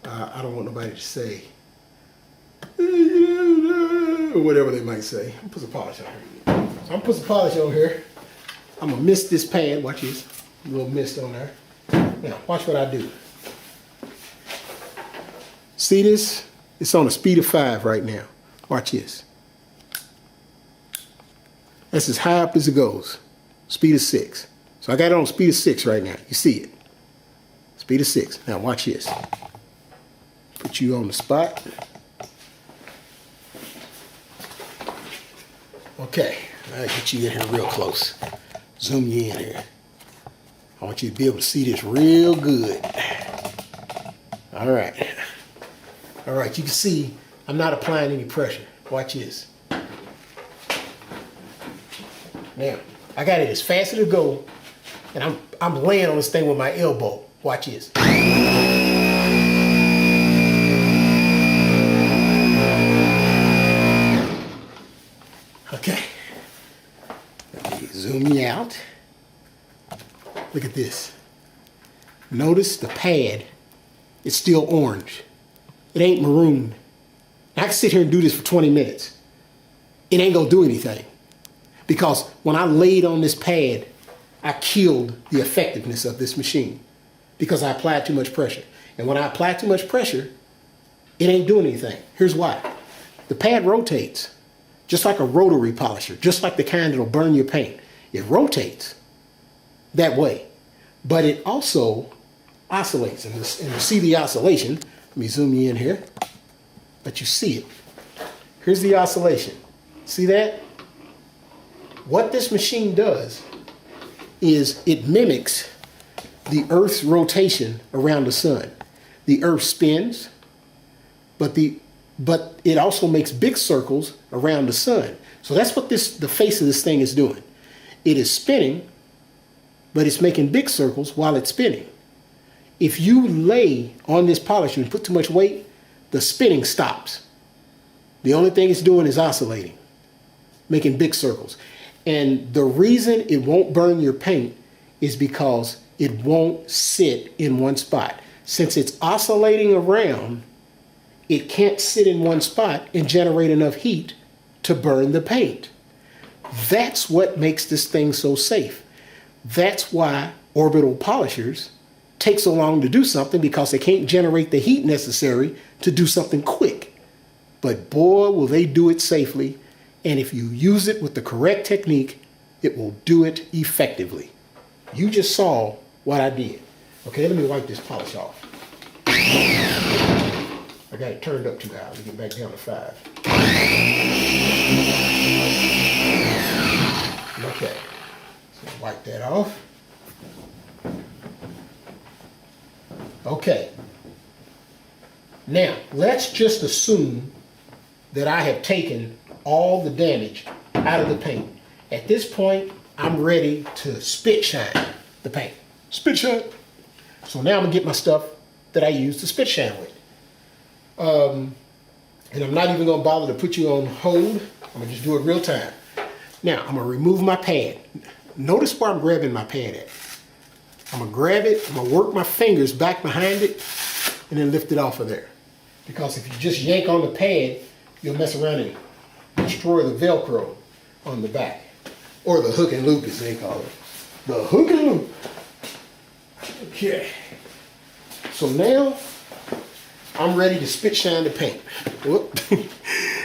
I don't want nobody to say, or whatever they might say. I'm gonna put some polish over here. So I'm gonna put some polish over here. I'm gonna mist this pad. Watch this. A little mist on there. Now, watch what I do. See this? It's on a speed of 5 right now. Watch this. That's as high up as it goes. Speed of 6. So I got it on speed of 6 right now. You see it. Speed of 6. Now watch this. Put you on the spot. Okay. I'll get you in here real close. Zoom you in here. I want you to be able to see this real good. All right. All right, you can see I'm not applying any pressure. Watch this. Now, I got it as fast as it go, and I'm laying on this thing with my elbow. Watch this. Okay. Let me zoom you out. Look at this. Notice the pad is still orange. It ain't maroon. I can sit here and do this for 20 minutes. It ain't gonna do anything. Because when I laid on this pad, I killed the effectiveness of this machine because I applied too much pressure. And when I apply too much pressure, it ain't doing anything. Here's why. The pad rotates, just like a rotary polisher, just like the kind that'll burn your paint. It rotates that way, but it also oscillates. And you see the oscillation. Let me zoom you in here, but you see it. Here's the oscillation. See that? What this machine does is it mimics the Earth's rotation around the sun. The Earth spins, but it also makes big circles around the sun. So that's what the face of this thing is doing. It is spinning, but it's making big circles while it's spinning. If you lay on this polisher and put too much weight, the spinning stops. The only thing it's doing is oscillating, making big circles. And the reason it won't burn your paint is because it won't sit in one spot. Since it's oscillating around, it can't sit in one spot and generate enough heat to burn the paint. That's what makes this thing so safe. That's why orbital polishers take so long to do something, because they can't generate the heat necessary to do something quick. But boy, will they do it safely. And if you use it with the correct technique, it will do it effectively. You just saw what I did. Okay, let me wipe this polish off. I got it turned up too high. Let me get back down to 5. Okay, so wipe that off. Okay, now let's just assume that I have taken all the damage out of the paint. At this point, I'm ready to spit shine the paint. Spit shine. So now I'm gonna get my stuff that I use to spit shine with. And I'm not even gonna bother to put you on hold. I'm gonna just do it real time. Now, I'm gonna remove my pad. Notice where I'm grabbing my pad at. I'm gonna grab it, I'm gonna work my fingers back behind it, and then lift it off of there. Because if you just yank on the pad, you'll mess around and destroy the Velcro on the back. Or the hook and loop, as they call it. The hook and loop. Okay. So now, I'm ready to spit shine the paint. Whoop.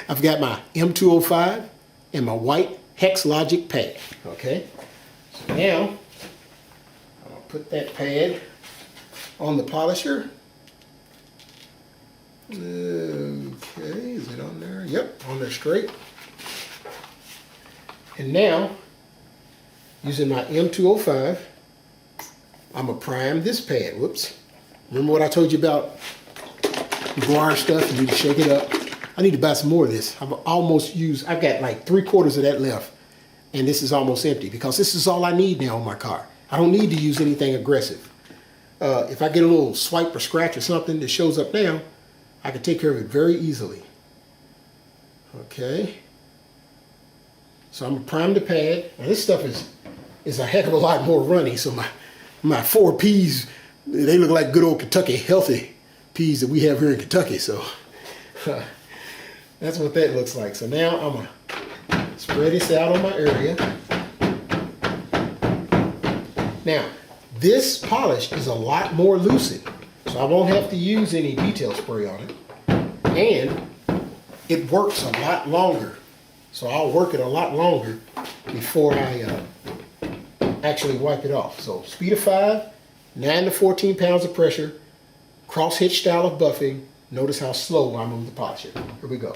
I've got my M205 and my white Hex Logic pad. Okay. So now, I'm gonna put that pad on the polisher. Okay, is it on there? Yep, on there straight. And now, using my M205, I'm gonna prime this pad. Whoops. Remember what I told you about guar stuff? You need to shake it up. I need to buy some more of this. I've got like 3/4 of that left. And this is almost empty because this is all I need now on my car. I don't need to use anything aggressive. If I get a little swipe or scratch or something that shows up now, I can take care of it very easily. Okay. So I'm gonna prime the pad. Now this stuff is a heck of a lot more runny. So my 4 peas, they look like good old Kentucky healthy peas that we have here in Kentucky. So that's what that looks like. So now I'm gonna spread this out on my area. Now, this polish is a lot more lucid, so I won't have to use any detail spray on it. And it works a lot longer. So I'll work it a lot longer before I actually wipe it off. So speed of 5, 9 to 14 pounds of pressure, cross hitch style of buffing. Notice how slow I move the polisher. Here we go.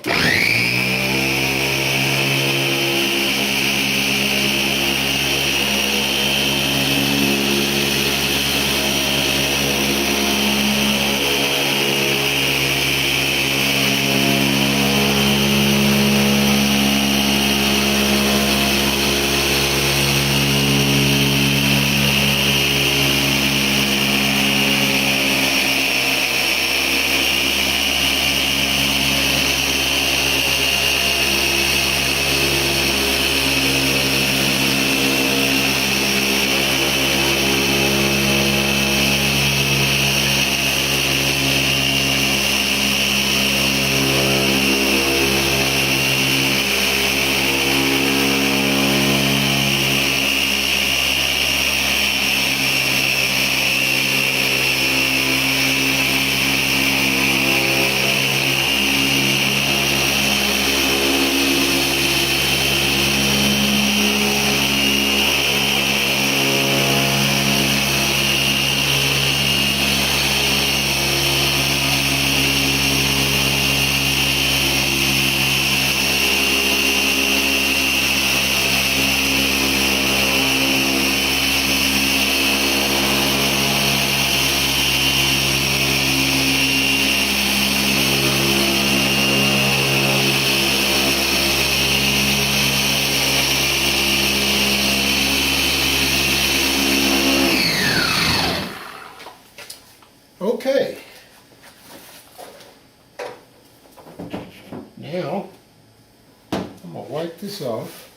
Okay. Now, I'm going to wipe this off.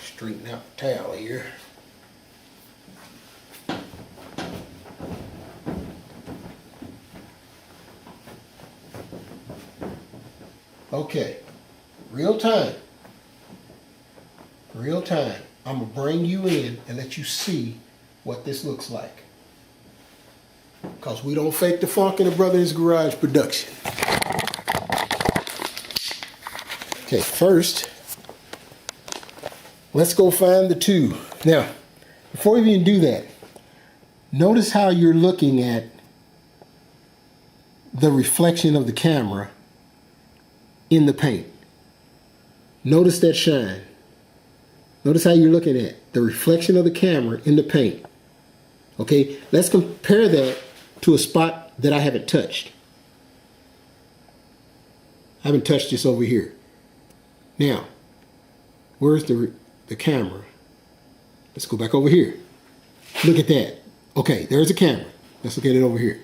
Straighten out the towel here. Okay. Real time. Real time. I'm going to bring you in and let you see what this looks like. Because we don't fake the funk in a Brother's Garage production. Okay, first, let's go find the tube. Now, before we even do that, notice how you're looking at the reflection of the camera in the paint. Notice that shine. Notice how you're looking at the reflection of the camera in the paint. Okay, let's compare that to a spot that I haven't touched. I haven't touched this over here. Now, where's the camera? Let's go back over here. Look at that. Okay, there's a camera. Let's look at it over here.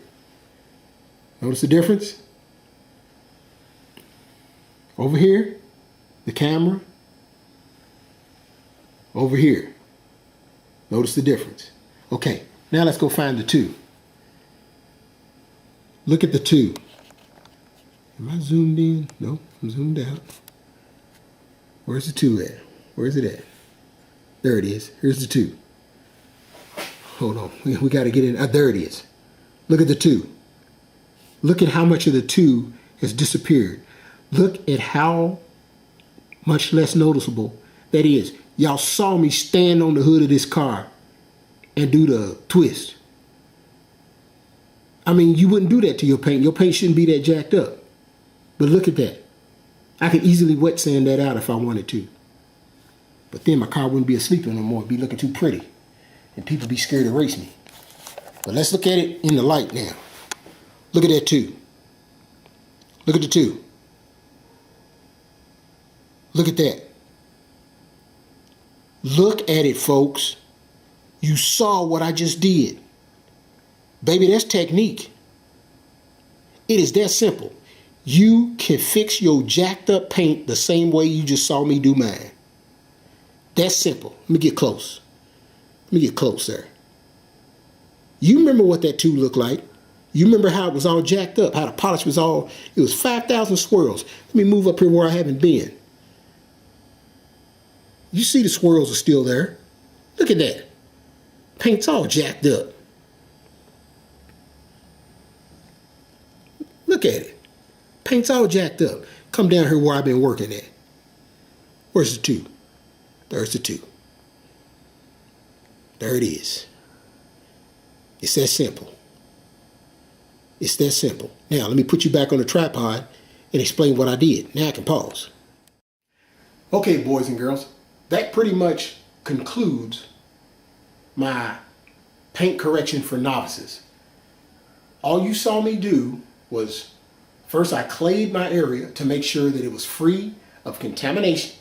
Notice the difference? Over here, the camera. Over here. Notice the difference. Okay, now let's go find the 2. Look at the 2. Am I zoomed in? No, I'm zoomed out. Where's the 2 at? Where's it at? There it is. Here's the 2. Hold on. We got to get in. There it is. Look at the 2. Look at how much of the 2 has disappeared. Look at how much less noticeable that is. Y'all saw me stand on the hood of this car and do the twist. I mean, you wouldn't do that to your paint. Your paint shouldn't be that jacked up. But look at that. I could easily wet sand that out if I wanted to. But then my car wouldn't be a sleeper no more. It'd be looking too pretty. And people be scared to race me. But let's look at it in the light now. Look at that 2. Look at the 2. Look at that. Look at it, folks. You saw what I just did. Baby, that's technique. It is that simple. You can fix your jacked up paint the same way you just saw me do mine. That's simple. Let me get close. Let me get close there. You remember what that 2 looked like. You remember how it was all jacked up, how the polish was all, it was 5,000 swirls. Let me move up here where I haven't been. You see the swirls are still there. Look at that. Paint's all jacked up. Look at it. Paint's all jacked up. Come down here where I've been working at. Where's the 2? There's the 2. There it is. It's that simple. It's that simple. Now, let me put you back on the tripod and explain what I did. Now I can pause. Okay, boys and girls, that pretty much concludes my paint correction for novices. All you saw me do was, first I clayed my area to make sure that it was free of contamination.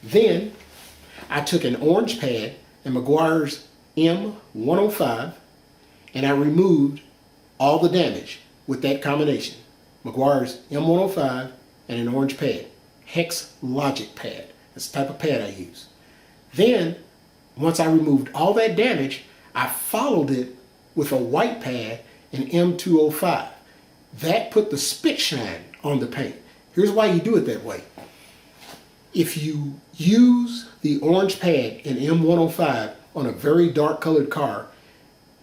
Then I took an orange pad and Meguiar's M105 and I removed all the damage with that combination. Meguiar's M105 and an orange pad. Hex Logic pad. That's the type of pad I use. Then, once I removed all that damage, I followed it with a white pad and M205. That put the spit shine on the paint. Here's why you do it that way. If you use the orange pad and M105 on a very dark colored car,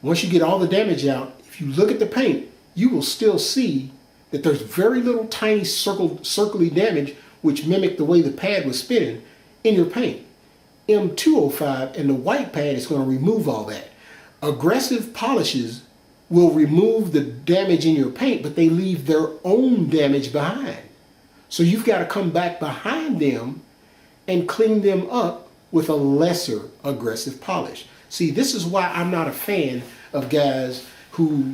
once you get all the damage out, if you look at the paint, you will still see that there's very little tiny circly damage which mimic the way the pad was spinning in your paint. M205 and the white pad is going to remove all that. Aggressive polishes will remove the damage in your paint, but they leave their own damage behind. So you've got to come back behind them and clean them up with a lesser aggressive polish. See, this is why I'm not a fan of guys who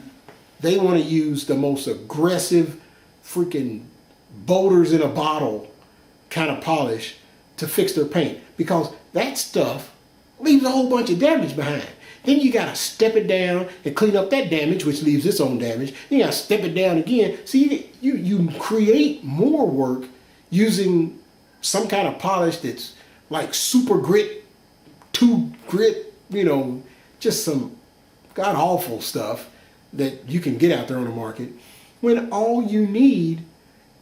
they want to use the most aggressive freaking boulders in a bottle kind of polish to fix their paint, because that stuff leaves a whole bunch of damage behind. Then you got to step it down and clean up that damage, which leaves its own damage. Then you got to step it down again. See, you create more work using some kind of polish that's like super grit, 2 grit, you know, just some god awful stuff that you can get out there on the market, when all you need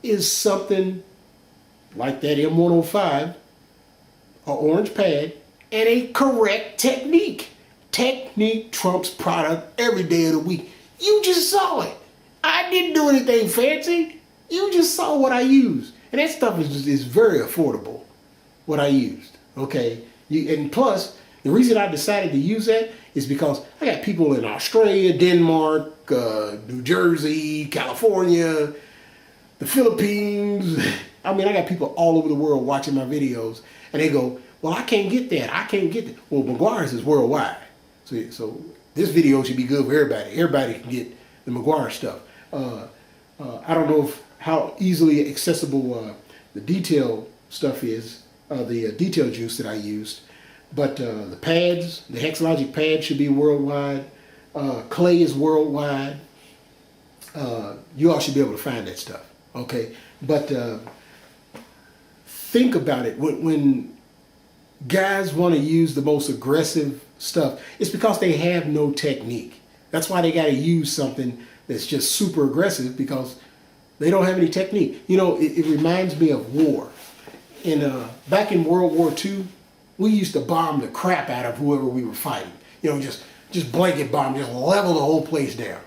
is something like that M105, an orange pad, and a correct technique. Technique trumps product every day of the week. You just saw it. I didn't do anything fancy. You just saw what I used. And that stuff is very affordable, what I used. Okay? And plus, the reason I decided to use that is because I got people in Australia, Denmark, New Jersey, California, the Philippines. I mean, I got people all over the world watching my videos. And they go, well, I can't get that. I can't get that. Well, McGuire's is worldwide. So this video should be good for everybody. Everybody can get the McGuire stuff. I don't know how easily accessible the detail stuff is, the detail juice that I used. But the pads, the Hexalogic pad should be worldwide. Clay is worldwide. You all should be able to find that stuff, okay? But think about it. When guys want to use the most aggressive stuff, it's because they have no technique. That's why they got to use something that's just super aggressive, because they don't have any technique. You know, it reminds me of war. Back in World War II, we used to bomb the crap out of whoever we were fighting. You know, just blanket bomb, just level the whole place down.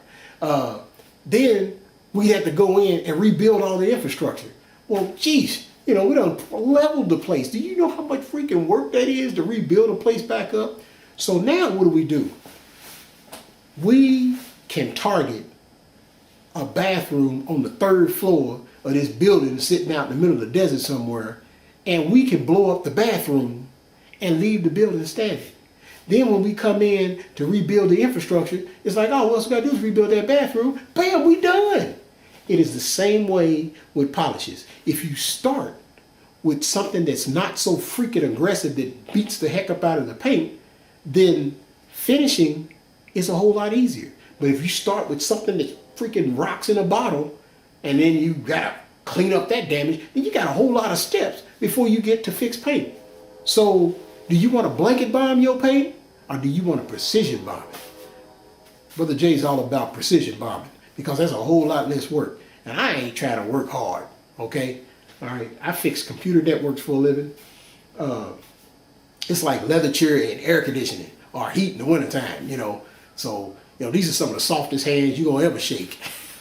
Then we had to go in and rebuild all the infrastructure. Well, geez, you know, we done leveled the place. Do you know how much freaking work that is to rebuild a place back up? So now what do? We can target a bathroom on the 3rd floor of this building sitting out in the middle of the desert somewhere, and we can blow up the bathroom and leave the building standing. Then when we come in to rebuild the infrastructure, it's like, oh, what else we gotta do is rebuild that bathroom. Bam, we done. It is the same way with polishes. If you start with something that's not so freaking aggressive that beats the heck up out of the paint, then finishing is a whole lot easier. But if you start with something that freaking rocks in a bottle, and then you gotta clean up that damage, then you got a whole lot of steps before you get to fix paint. So, do you want to blanket bomb your paint, or do you want to precision bomb it? Brother Jay's all about precision bombing, because that's a whole lot less work. And I ain't trying to work hard, okay? All right, I fix computer networks for a living. It's like leather chair and air conditioning, or heat in the wintertime, you know. So, you know, these are some of the softest hands you're gonna ever shake.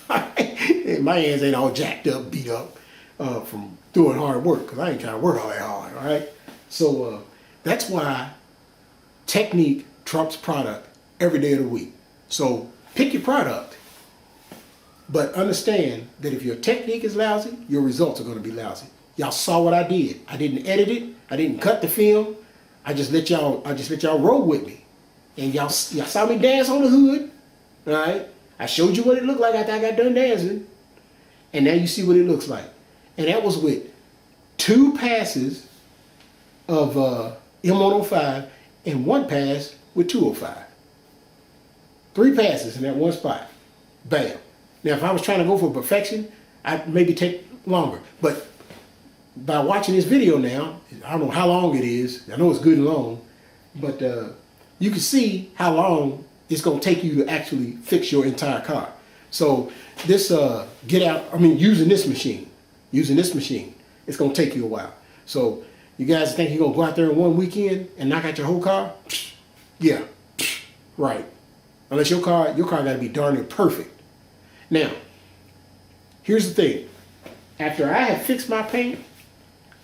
My hands ain't all jacked up, beat up from doing hard work, because I ain't trying to work all that hard, all right? So that's why technique trumps product every day of the week. So pick your product, but understand that if your technique is lousy, your results are going to be lousy. Y'all saw what I did. I didn't edit it. I didn't cut the film. I just let y'all roll with me, and y'all saw me dance on the hood. All right. I showed you what it looked like after I got done dancing, and now you see what it looks like. And that was with 2 passes of M105 and 1 pass with 205. 3 passes in that one spot. Bam. Now, if I was trying to go for perfection, I'd maybe take longer. But by watching this video now, I don't know how long it is. I know it's good and long, but you can see how long it's going to take you to actually fix your entire car. So this using this machine, it's going to take you a while. So you guys think you're going to go out there in one weekend and knock out your whole car? Yeah, right. Unless your car got to be darn near perfect. Now, here's the thing. After I have fixed my paint,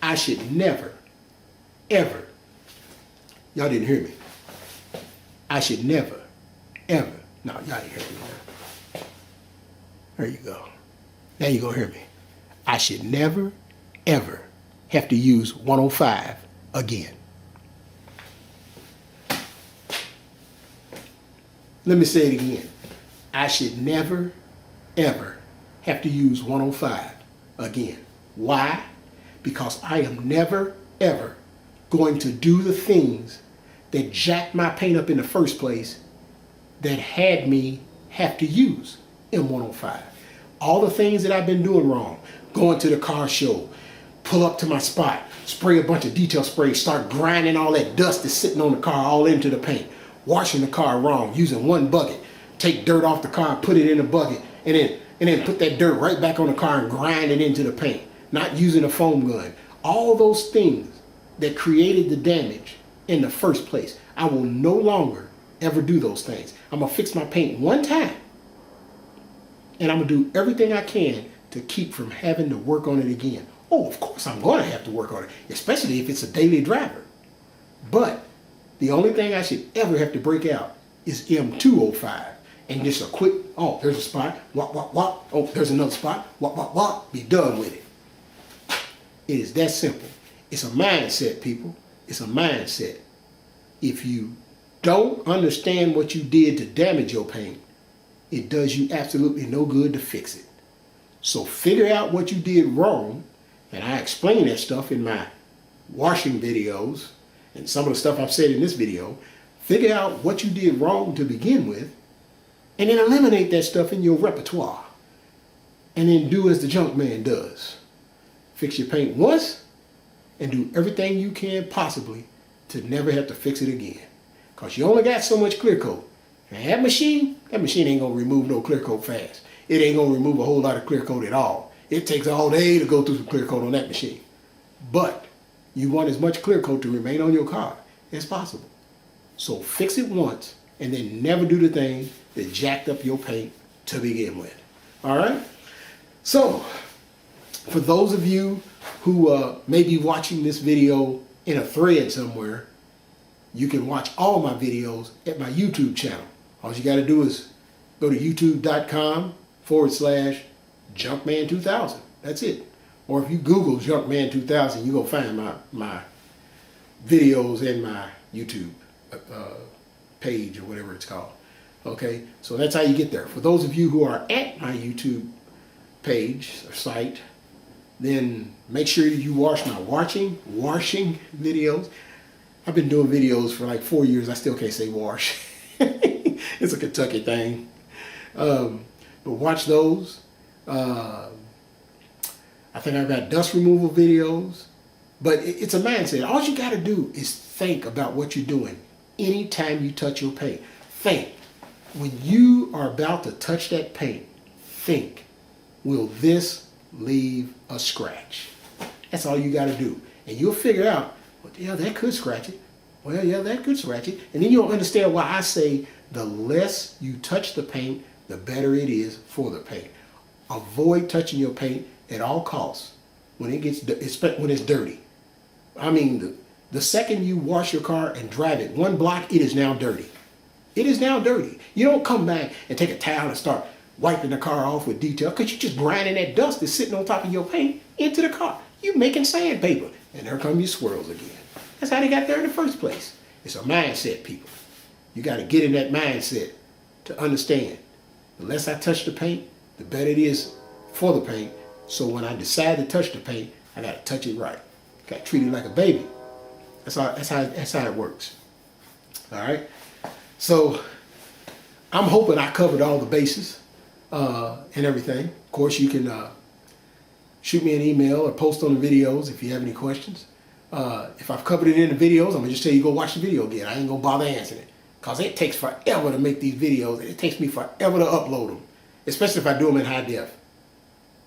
I should never, ever, y'all didn't hear me. I should never, ever, no, y'all didn't hear me. There you go. Now you're going to hear me. I should never, ever have to use 105 again. Let me say it again. I should never, ever have to use 105 again. Why? Because I am never, ever going to do the things that jacked my paint up in the first place that had me have to use M105. All the things that I've been doing wrong, going to the car show, pull up to my spot, spray a bunch of detail spray, start grinding all that dust that's sitting on the car all into the paint, washing the car wrong, using one bucket, take dirt off the car, put it in a bucket, and then put that dirt right back on the car and grind it into the paint, not using a foam gun. All those things that created the damage in the first place. I will no longer ever do those things. I'm going to fix my paint one time, and I'm going to do everything I can to keep from having to work on it again. Oh, of course I'm going to have to work on it, especially if it's a daily driver. But the only thing I should ever have to break out is M205. And just a quick, oh, there's a spot, wop, wop, wop. Oh, there's another spot, wop, wop, wop. Be done with it. It is that simple. It's a mindset, people. It's a mindset. If you don't understand what you did to damage your paint, it does you absolutely no good to fix it. So figure out what you did wrong, and I explain that stuff in my washing videos and some of the stuff I've said in this video. Figure out what you did wrong to begin with, and then eliminate that stuff in your repertoire. And then do as the Junkman does. Fix your paint once, and do everything you can possibly to never have to fix it again. Because you only got so much clear coat. And that machine ain't going to remove no clear coat fast. It ain't going to remove a whole lot of clear coat at all. It takes all day to go through some clear coat on that machine. But you want as much clear coat to remain on your car as possible. So fix it once, and then never do the thing that jacked up your paint to begin with. All right? So, for those of you who may be watching this video in a thread somewhere, you can watch all my videos at my YouTube channel. All you got to do is go to youtube.com/Junkman2000. That's it. Or if you Google Junkman 2000, you're going to find my videos and my YouTube page or whatever it's called. Okay, so that's how you get there. For those of you who are at my YouTube page or site, then make sure you watch my washing videos. I've been doing videos for like 4 years. I still can't say wash. It's a Kentucky thing. But watch those. I think I've got dust removal videos. But it's a mindset. All you got to do is think about what you're doing anytime you touch your paint. Think. When you are about to touch that paint, think, will this leave a scratch? That's all you got to do. And you'll figure out, well, yeah, that could scratch it. Well, yeah, that could scratch it. And then you'll understand why I say the less you touch the paint, the better it is for the paint. Avoid touching your paint at all costs when it's dirty. I mean, the second you wash your car and drive it one block, it is now dirty. It is now dirty. You don't come back and take a towel and start wiping the car off with detail, because you're just grinding that dust that's sitting on top of your paint into the car. You're making sandpaper, and there come your swirls again. That's how they got there in the first place. It's a mindset, people. You got to get in that mindset to understand. The less I touch the paint, the better it is for the paint. So when I decide to touch the paint, I got to touch it right. Got to treat it like a baby. That's how it works. All right. So I'm hoping I covered all the bases and everything. Of course, you can shoot me an email or post on the videos if you have any questions. If I've covered it in the videos, I'm going to just tell you go watch the video again. I ain't going to bother answering it, because it takes forever to make these videos. It takes me forever to upload them, especially if I do them in high def.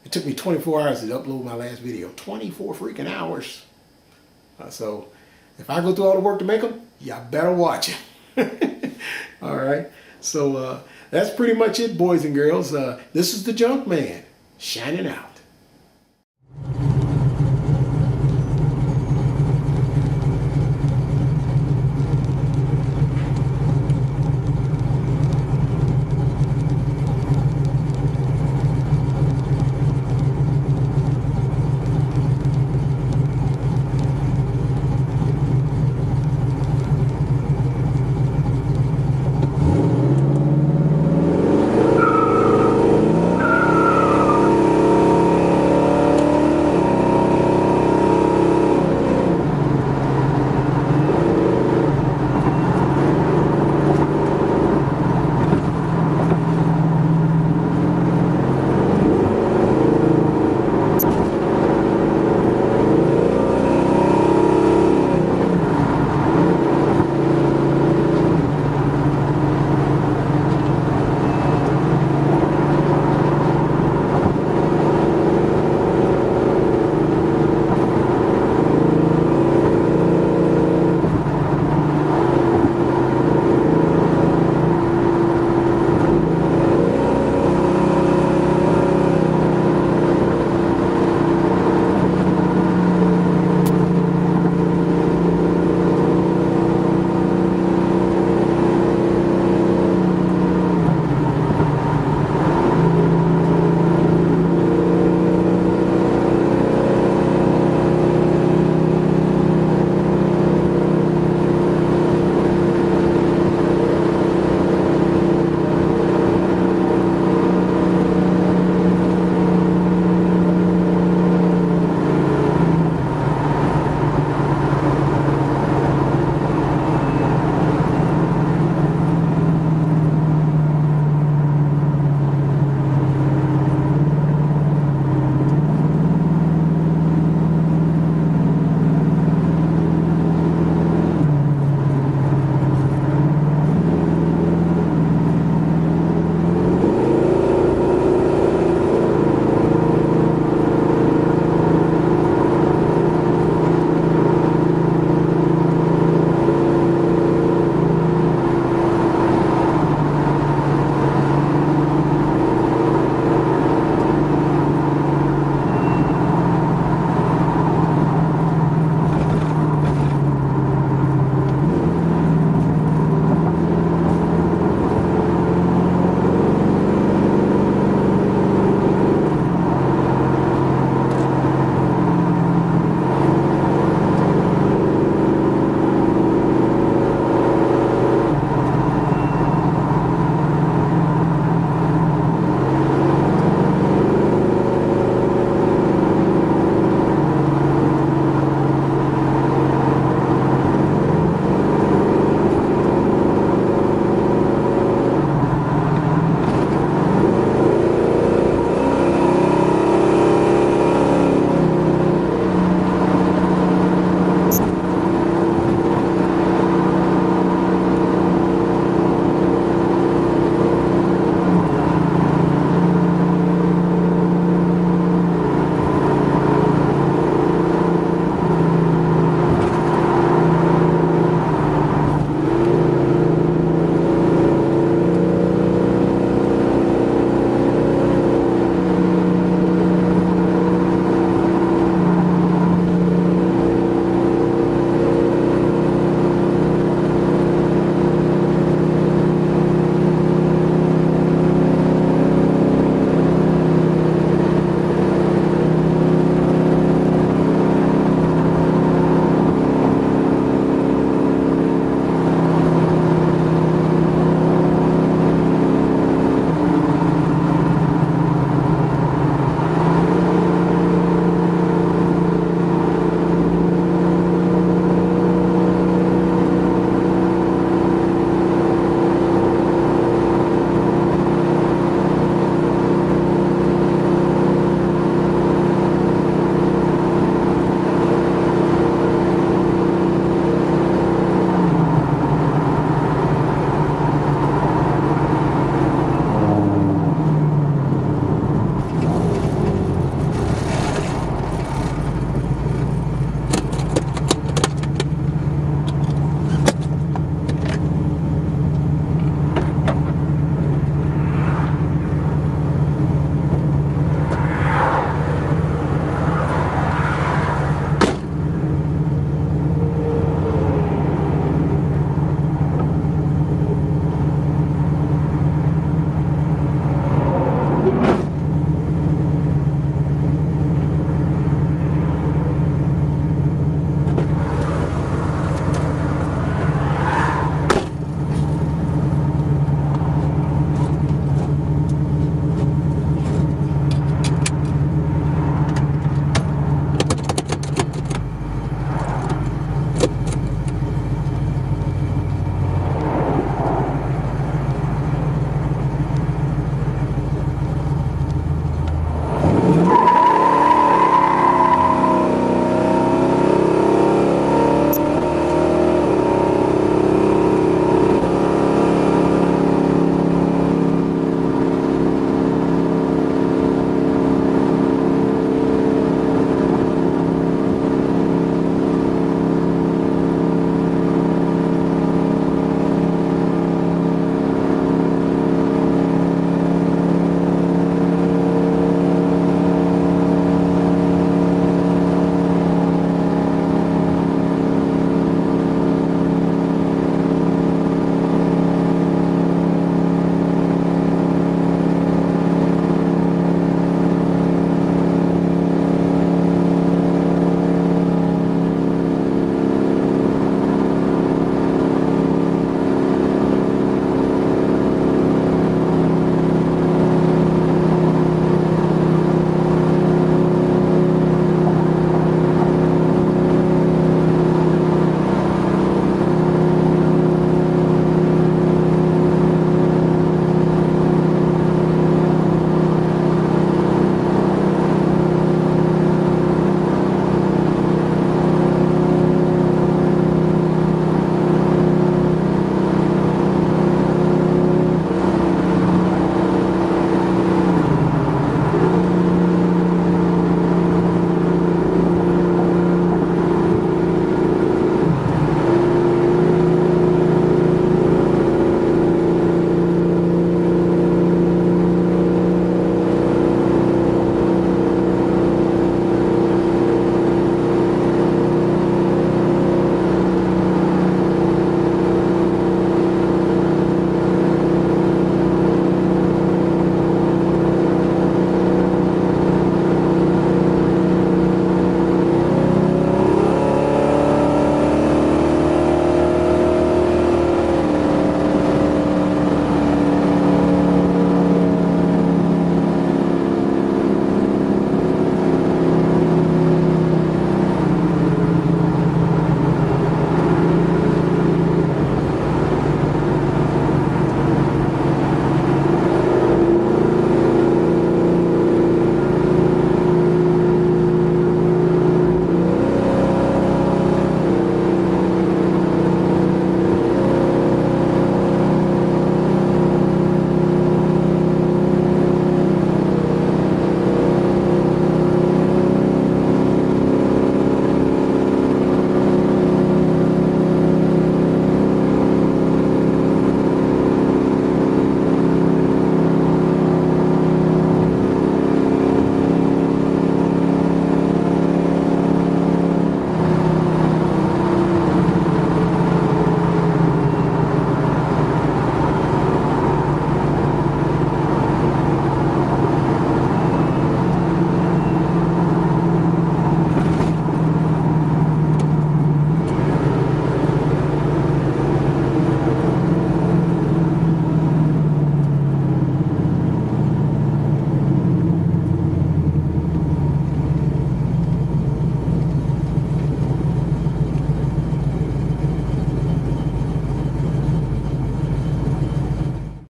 It took me 24 hours to upload my last video. 24 freaking hours. So if I go through all the work to make them, y'all better watch it. All right. So that's pretty much it, boys and girls. This is the Junkman, shining out.